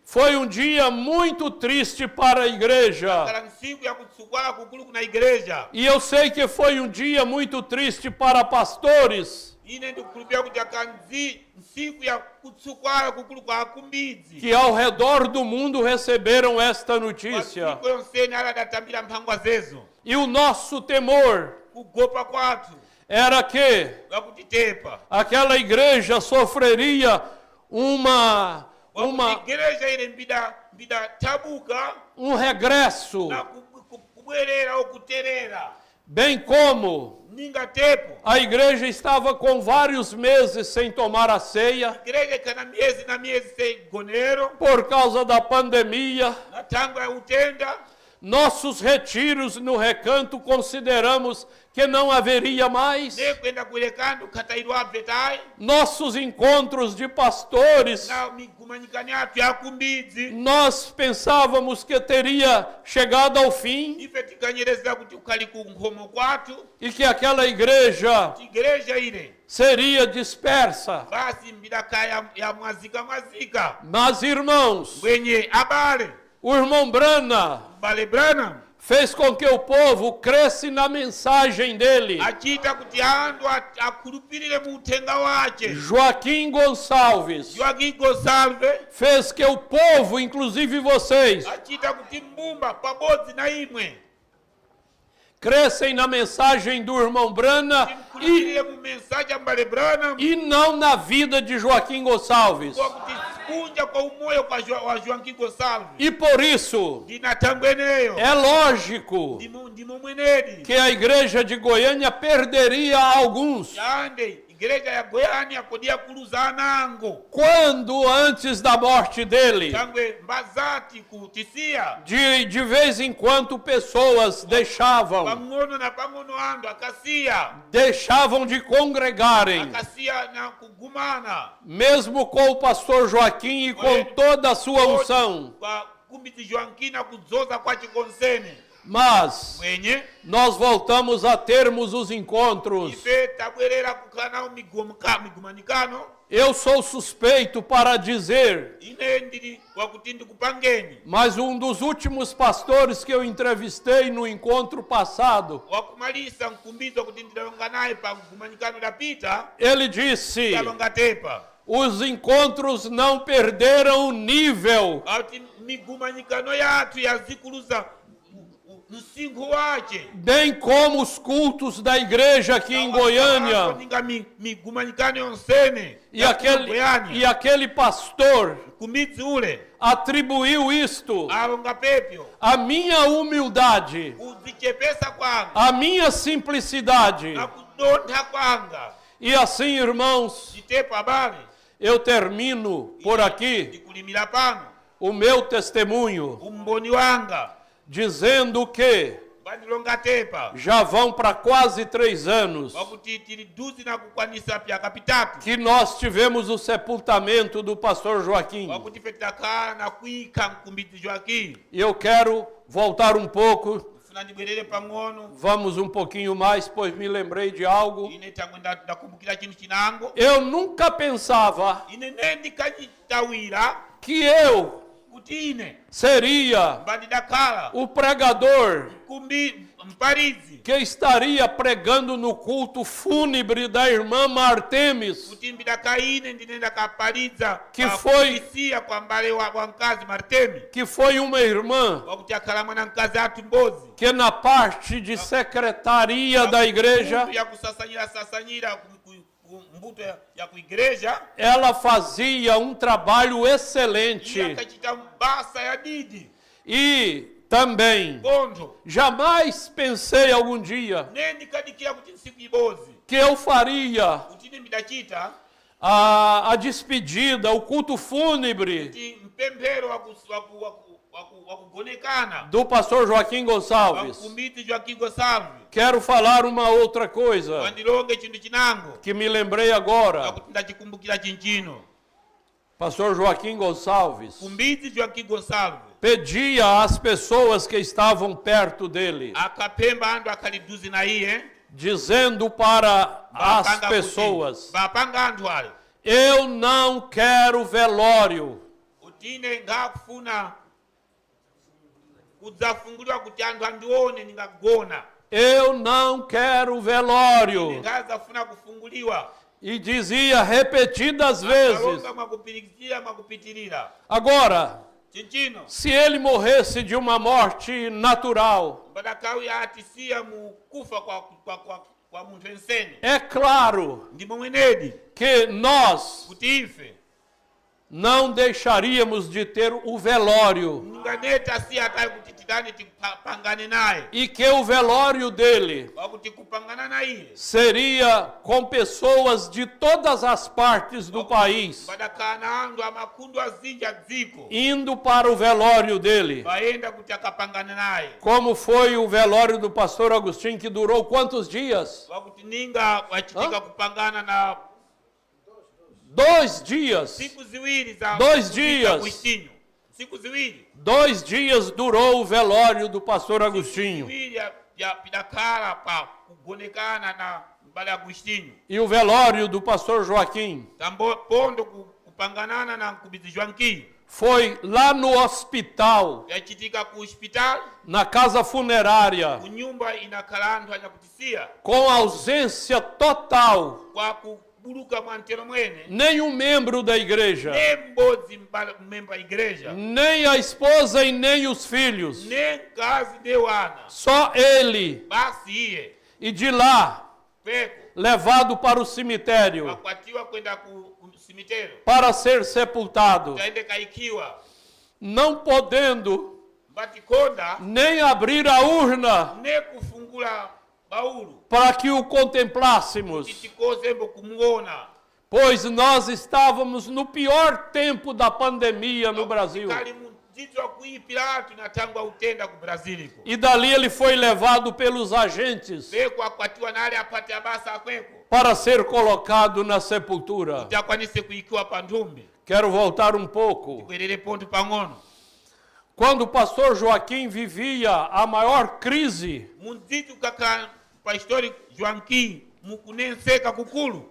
Foi um dia muito triste para a igreja. E eu sei que foi um dia muito triste para pastores que ao redor do mundo receberam esta notícia. E o nosso temor era que aquela igreja sofreria um regresso, bem como a igreja estava com vários meses sem tomar a ceia por causa da pandemia. Nossos retiros no recanto consideramos que não haveria mais. Nossos encontros de pastores, nós pensávamos que teria chegado ao fim e que aquela igreja seria dispersa. Mas, irmãos, o irmão Branham fez com que o povo cresce na mensagem dele. Joaquim Gonçalves fez que o povo, inclusive vocês, crescem na mensagem do irmão Brana timkhulupirire mu mensagem ya mbale Branham e não na vida de Joaquim Gonçalves. kwa kutikunja kwa umoyo wa Joaquim Gonçalves E por isso, ndinatambweneyo é lógico ndimo mwenedi que a igreja de Goiânia perderia alguns yande igreja ya Goiânia podia kuluza nango quando, antes da morte dele, tangwe mbazati kutisia de vez em quando pessoas pang'ono na pang'ono ando deixavam de congregarem, akasia na kugumana mesmo com o pastor Joaquim e com toda a sua unção. kwa kumbiti Joaquim na kuzoza kwa chikonsene Mas mwenye nós voltamos a termos os encontros. ife tabwerera kukana migumanikano Eu sou suspeito para dizer, ine ndili wakutindi kupangeni mas um dos últimos pastores que eu entrevistei no encontro passado, wakumalisa mkumbizi wakutindi dalonga naye pa migumanikano dapita ele disse: dalonga tepa os encontros não perderam o nível ati migumanikano yathu yazikuluza msingo wache bem como os cultos da igreja aqui em Goiânia. migumanikano yonsene E aquele pastor kumbidzi ule atribuiu isto alonga pepyo à minha humildade, kudzichepesa kwanga à minha simplicidade. na kudontha kwanga E assim, irmãos, chitepa abale eu termino por aqui ndikulimira pano o meu testemunho, umboni wanga dizendo que bandilonga tepa já vão para quase 3 anos wakuti tili duzi na kukwanisa pyaka pitatu que nós tivemos o sepultamento do pastor Joaquim. wakuti fe tidakhala na kuyika mkumbidzi Joaquim E eu quero voltar um pouco, funa ndibwerere pang'ono vamos um pouquinho mais, pois me lembrei de algo. ine tangwe ndakumbukira chinthu chinango Eu nunca pensava ine ndikachitawira que eu kuti ine seria mbandidakhala o pregador mparizi que estaria pregando no culto fúnebre da irmã Martemis, kuti mbidaka ine ndine ndakapaliza Que foi- kusiya kwa mbale wa mkazi Martemi que foi uma irmã wakuti akhala mwana mkazi athu mbozi que na parte de secretaria da igreja, ya kusasanyira mbuto ya kuigreja ela fazia um trabalho excelente. akachita mbasa ya didi E também, bondo jamais pensei algum dia ne ndikadikira kuti nsiku ibozi que eu faria kuti ine mbidachita a despedida, o culto fúnebre kuti mpemphero wakugonekana do pastor Joaquim Gonçalves. wakumbidzi Joaquim Gonçalves Quero falar uma outra coisa wandilonge chinthu chinango que me lembrei agora. wakuti ndachikumbukira chinchino Pastor Joaquim Gonçalves kumbidzi Joaquim Gonçalves pedia às pessoas que estavam perto dele, akapemba andu akhaliduzi na iye dizendo para as bapanga pessoas: kuti bapanga anthu ali eu não quero velório, kuti ine ngakufuna kudzafunguliwa kuti anthu andione ndingagona eu não quero velório. ngazafuna kufunguliwa E dizia repetidas vezes. akalonga mwakupitirira Agora, chinchino se ele morresse de uma morte natural, mbadakawi atisiya mukufa kwa munthu ensene é claro ndimo mwenedi que nós kuti ife não deixaríamos de ter o velório nganeta asiya atayi kuti titani tipangane naye e que o velório dele wakuti kupangana na iye seria com pessoas de todas as partes do país mbadakana andu amakundu azinji a dziko indo para o velório dele, bayenda kuti akapangane naye como foi o velório do pastor Agostinho, que durou quantos dias? wakuti ninga wachitika kupangana na 2 dias. siku ziwiri za 2 dias. Agostinho. Siku ziwiri 2 dias durou o velório do pastor Agostinho. ziwiri ya pidakhala pa kugonekana na mbale Agostinho E o velório do pastor Joaquim pondo kupanganana na mkubizi Joaquim foi lá no hospital, yachitika ku hospital na casa funerária, kunyumba inakhala anthu anyakutisiya com ausência total kwa buluka mwantelo mwene nenhum membro da igreja, nembodzi memba igreja nem a esposa e nem os filhos, nenkazi de wana só ele. basi iye E de lá, peko levado para o cemitério, wakwatiwa kwenda ku cemitério para ser sepultado, taende kaikiwa não podendo mbatikonda nem abrir a urna nekufungula baulu para que o contemplássemos, titikozembo kumuona pois nós estávamos no pior tempo da pandemia no Brasil. kali muzito kuipilatu natangwa utenda ku Braziliko E dali ele foi levado pelos agentes peko akwatiwa nale apate abasa akweko para ser colocado na sepultura. takwanise kuikiwa pandumbi Quero voltar um pouco. kwerere ponto pang'ono Quando o pastor Joaquim vivia a maior crise, munzito kaka pastori Joaquim mukunenseka kukulu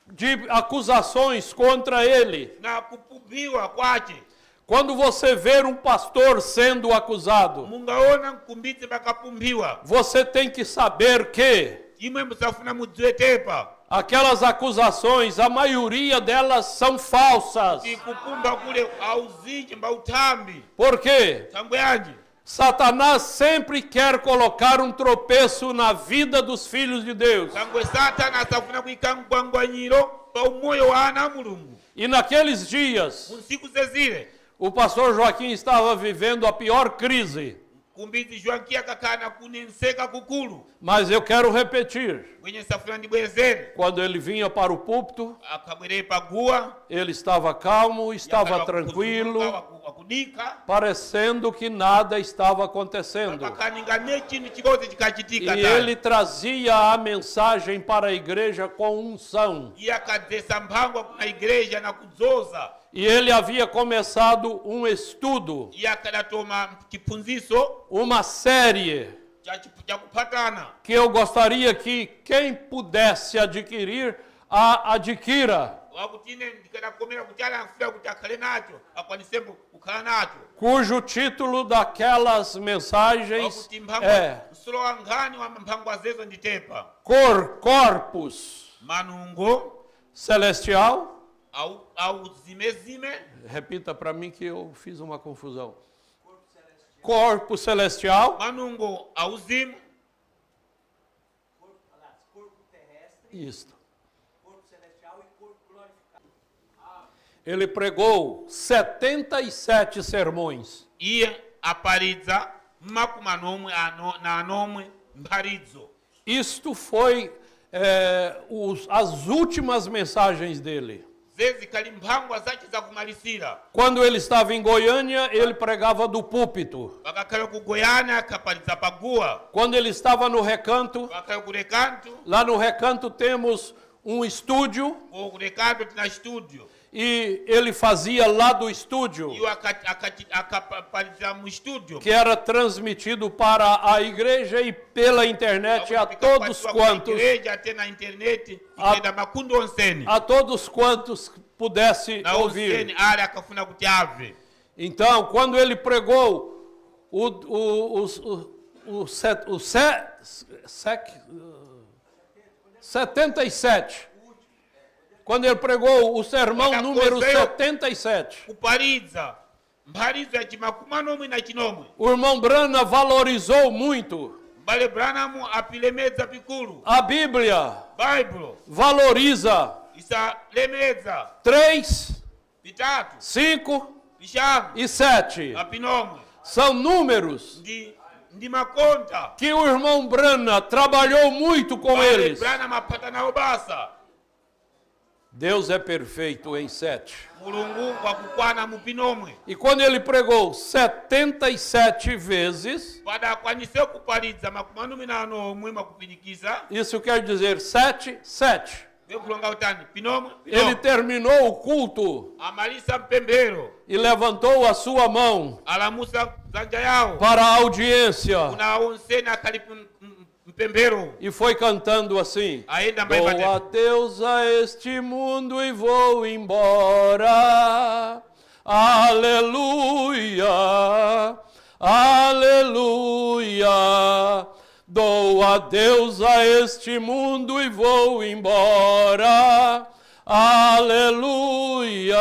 de acusações contra ele. na kupumbiwa kwache Quando você ver um pastor sendo acusado, mungaona nkumbitse bakapumbiwa você tem que saber que imwe musafuna mudziwetepa aquelas acusações, a maioria delas são falsas. tikupumba kule auziji mbautambi Por quê? tambwe yanji Satanás sempre quer colocar um tropeço na vida dos filhos de Deus. tambwe satana asafuna kuika mgwangwanyiro pa umoyo wa ana mulungu E naqueles dias, munsiku zezile o pastor Joaquim estava vivendo a pior crise. kumbizi Joaquim akakana kunenseka kukulu Mas eu quero repetir, kwenye safuna ndibwezere quando ele vinha para o púlpito, akabwereye paguwa ele estava calmo, estava tranquilo, wakudika parecendo que nada estava acontecendo. akaninga nechintu chikoze E chikachitika ele trazia a mensagem para a igreja com unção. iye akadzesa mphangwa kuna igreja na kudzoza E ele havia começado um estudo, iye akadatoma chiphunziso uma série, cha kuphatana que eu gostaria que quem pudesse adquirir, adquira, wakuti ine ndikadakomera kuti ala anfuna kuti akhale nacho akwanisembo kukhala nacho cujo título daquelas mensagens wakuti mphangwa é msulo wa nkhani wa mphangwa zezo nditepa Corpus manungo Celestial. au zimezime Repita para mim que eu fiz uma confusão. Corpo celestial. manungo auzimu Isto. Ele pregou 77 sermões. iye aparidza makumi anomwe na anomwe mpharidzo Isto foi as últimas mensagens dele. zezi kali mphangwa zace zakumalisira Quando ele estava em Goiânia, ele pregava do púlpito. pakakhala ku Goiânia akapalitsa paguwa Quando ele estava no recanto, pakakhala ku Recanto lá no recanto temos um estúdio, ou ku Recanto tina estúdio e ele fazia lá do estúdio, iwo akapalitsa mu estúdio que era transmitido para a igreja e pela internet a todos quantos, igreja até na internet ikenda makundo onseni a todos quantos pudesse na ouvir. onseni ali akafuna kuti ave Então, quando ele pregou o 77, quando ele pregou o sermão número 77, kuparidza mpharidzo ya chimakumi anomwe na chinomwe o irmão Brana valorizou muito. mbale Branham apilemedza pikulu A Bíblia baibulo valoriza isalemedza 3, pitatu 5 pixanu e 7. apinomwe São números ndi makonta que o irmão Brana trabalhou muito com mbale eles. Branham aphata nawo basa Deus é perfeito em 7. mulungu kwakukwana mupinomwe E quando ele pregou 77 vezes, padakwanise kuparidza makumi anomwe na anomwe makupinikiza isso quer dizer 7, 7. vekulonga utani pinomwe Ele terminou o culto amalisa mpembero e levantou a sua mão alamusa dzanja yawo para a audiência kuna onseni akali mpembero e foi cantando assim: aenda dou mbaibate adeus a este mundo e vou embora. Aleluia, aleluia. Dou adeus a este mundo e vou embora. Aleluia.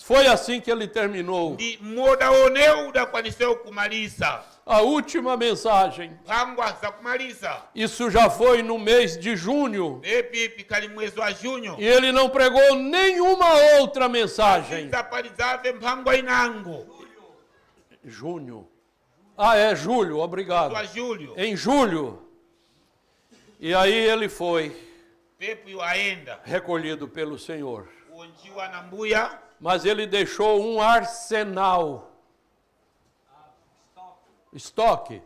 Foi assim que ele terminou. Ndi moda oneu udakwaniseu kumalisa. A última mensagem. Mpangwa za kumalisa. Isso já foi no mês de junho. Epi pikali mwezi wa junho. E ele não pregou nenhuma outra mensagem. Zapalizave mpangwa inango. Junho. Ah, é julho, obrigado. Julho. Em julho. E aí ele foi recolhido pelo Senhor. Mas ele deixou um arsenal. Estoque.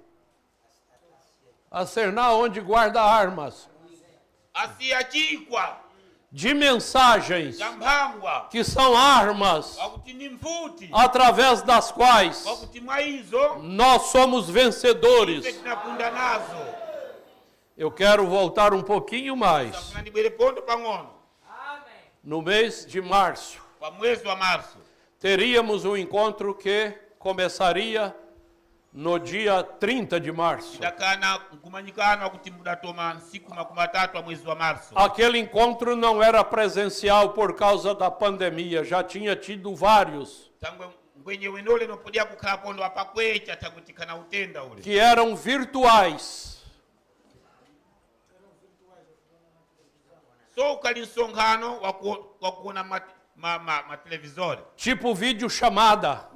Arsenal onde guarda armas. De mensagens que são armas através das quais nós somos vencedores. Eu quero voltar um pouquinho mais. No mês de março, teríamos um encontro que começaria no dia 30 de março. Aquele encontro não era presencial por causa da pandemia, já tinha tido vários. Que eram virtuais. Tipo vídeo chamada.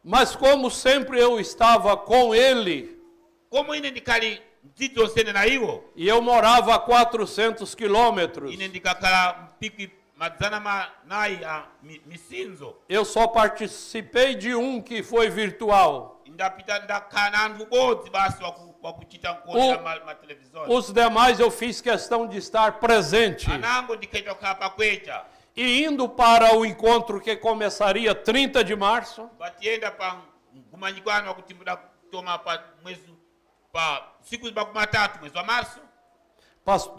Mas como sempre eu estava com ele, e eu morava a 400 quilômetros, eu só participei de um que foi virtual. Os demais eu fiz questão de estar presente. E indo para o encontro que começaria 30 de março,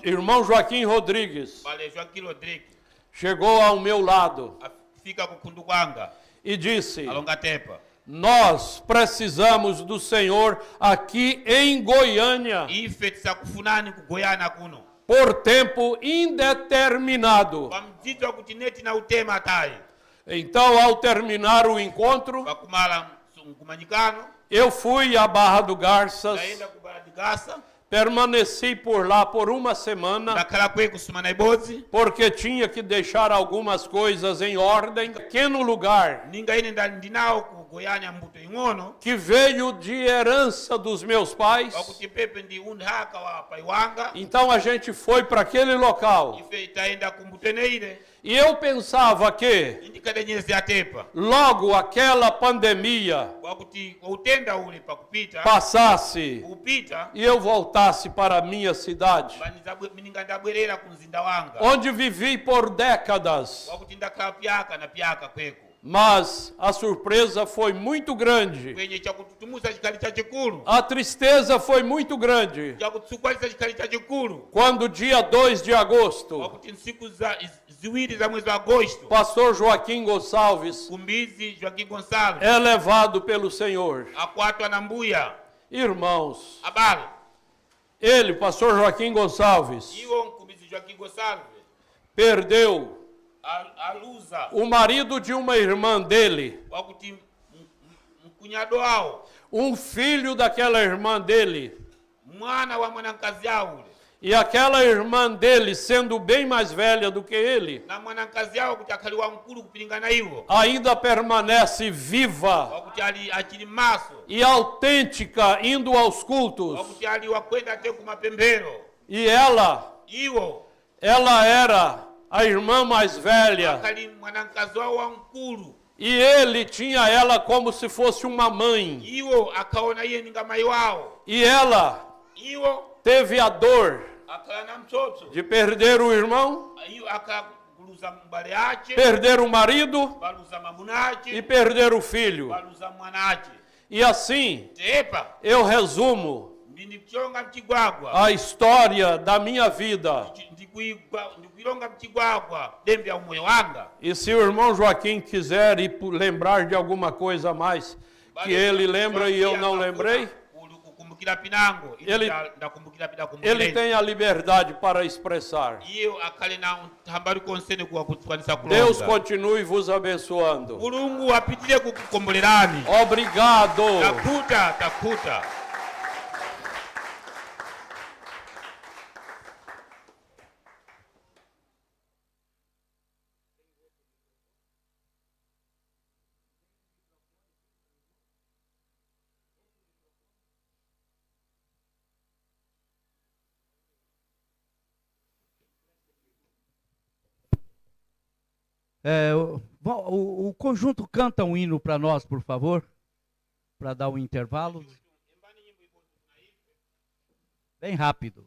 irmão Joaquim Rodrigues chegou ao meu lado e disse: nós precisamos do Senhor aqui em Goiânia por tempo indeterminado. Então, ao terminar o encontro, eu fui à Barra do Garças, permaneci por lá por uma semana, porque tinha que deixar algumas coisas em ordem. Pequeno lugar que veio de herança dos meus pais. Então a gente foi para aquele local. E eu pensava que logo aquela pandemia passasse e eu voltasse para a minha cidade, onde vivi por décadas. Mas a surpresa foi muito grande. A tristeza foi muito grande. Quando dia 2 de agosto, pastor Joaquim Gonçalves é levado pelo Senhor. Irmãos, ele, pastor Joaquim Gonçalves, perdeu o marido de uma irmã dele, um filho daquela irmã dele, e aquela irmã dele, sendo bem mais velha do que ele, ainda permanece viva e autêntica, indo aos cultos. E ela era a irmã mais velha. E ele tinha ela como se fosse uma mãe. E ela teve a dor de perder o irmão, perder o marido e perder o filho. E assim, eu resumo ndikuchilonga mchigwagwa a história da minha vida. ndikuilonga mchigwagwa dembe ya umoyo wanga. E se o irmão Joaquim quiser lembrar de alguma coisa a mais que ele lembra e eu não lembrei, ele tem a liberdade para expressar. Deus continue vos abençoando. Obrigado. Takuta. O conjunto canta um hino para nós, por favor, para dar um intervalo. Bem rápido.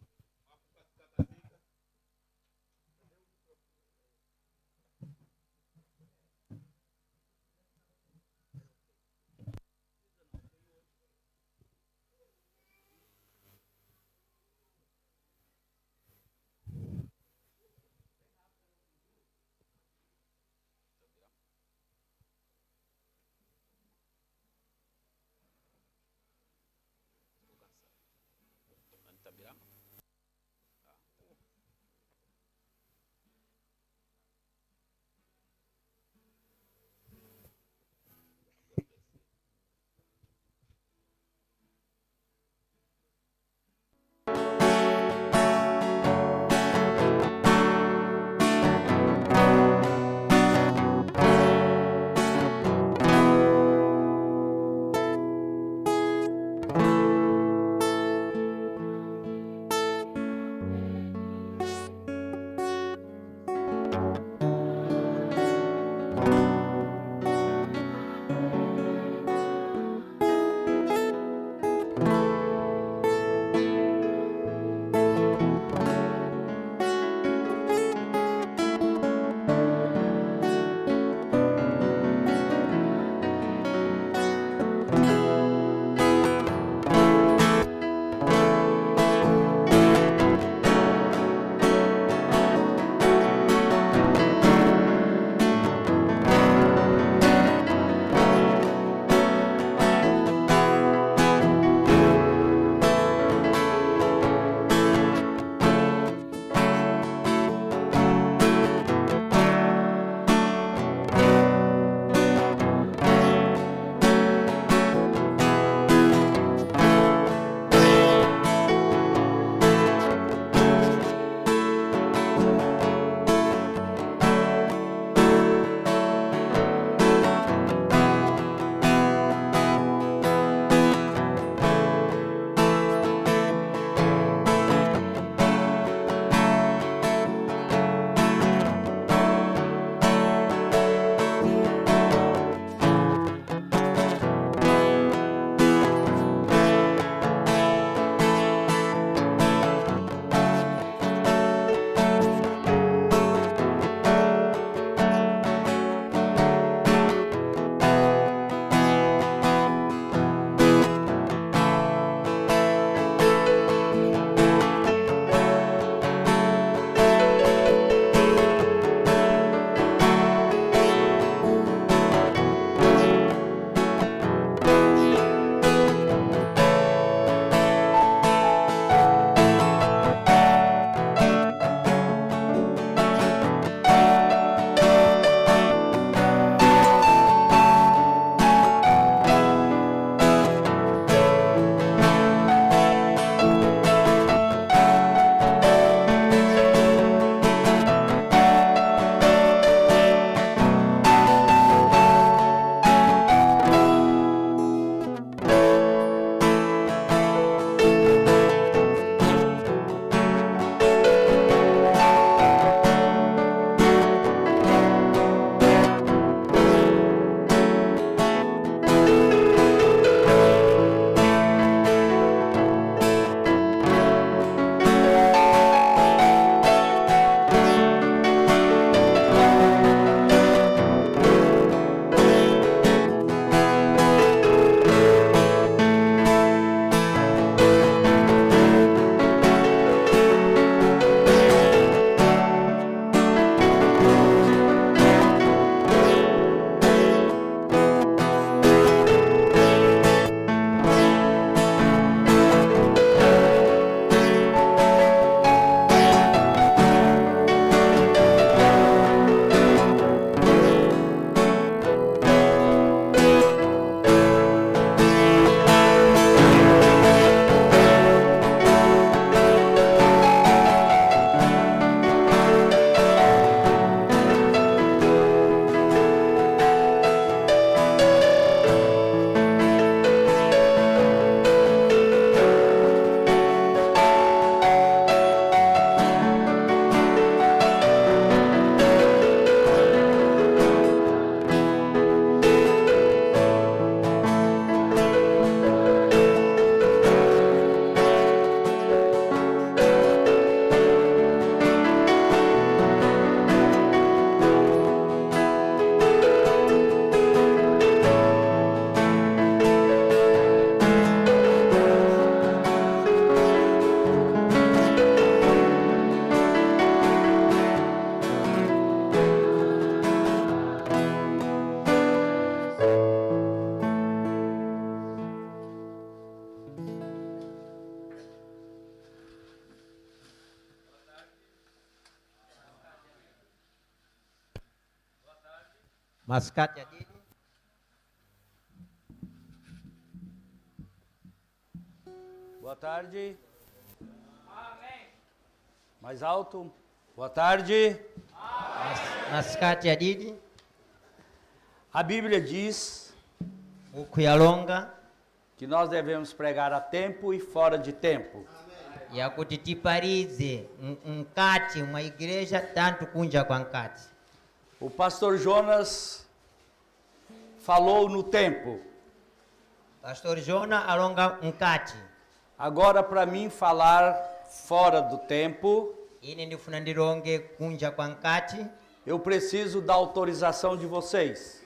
Mascate Adidi. Boa tarde. Mais alto. Boa tarde. Mascate Adidi. A Bíblia diz O Kuyalonga. que nós devemos pregar a tempo e fora de tempo. Yakuti tiparize nkati uma igreja tanto kunja kwa nkati. O pastor Jonas falou no tempo. Pastor Jona alonga nkati. Agora, para mim falar fora do tempo, Ine ndifuna ndironge kunja kwa nkati. eu preciso da autorização de vocês.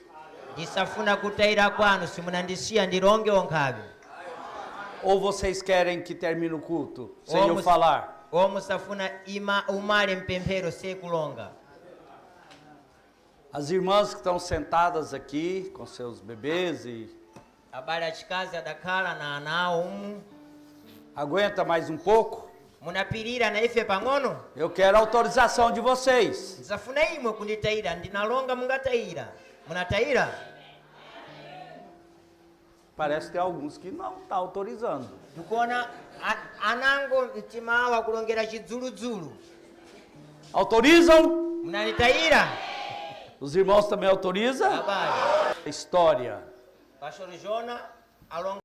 Ndisafuna kutaira kwanu simunandisiya ndironge onkhabe. Ou vocês querem que termine o culto sem eu falar? Ou musafuna umale mpemphero sekulonga. As irmãs que estão sentadas aqui com seus bebês e Abale achikazi adakhala na anao umu. aguenta mais um pouco? Munapirira na ife pang'ono. Eu quero a autorização de vocês. Nsafuna imwe kunditaira ndinalonga mungataira. Munataira? Parece que tem alguns que não estão autorizando. Tukona anango mtima wa kulongera chidzuludzulu. Autorizam? Munanitaira? Os irmãos também autorizam? Abale. História. Pastor Jona alonga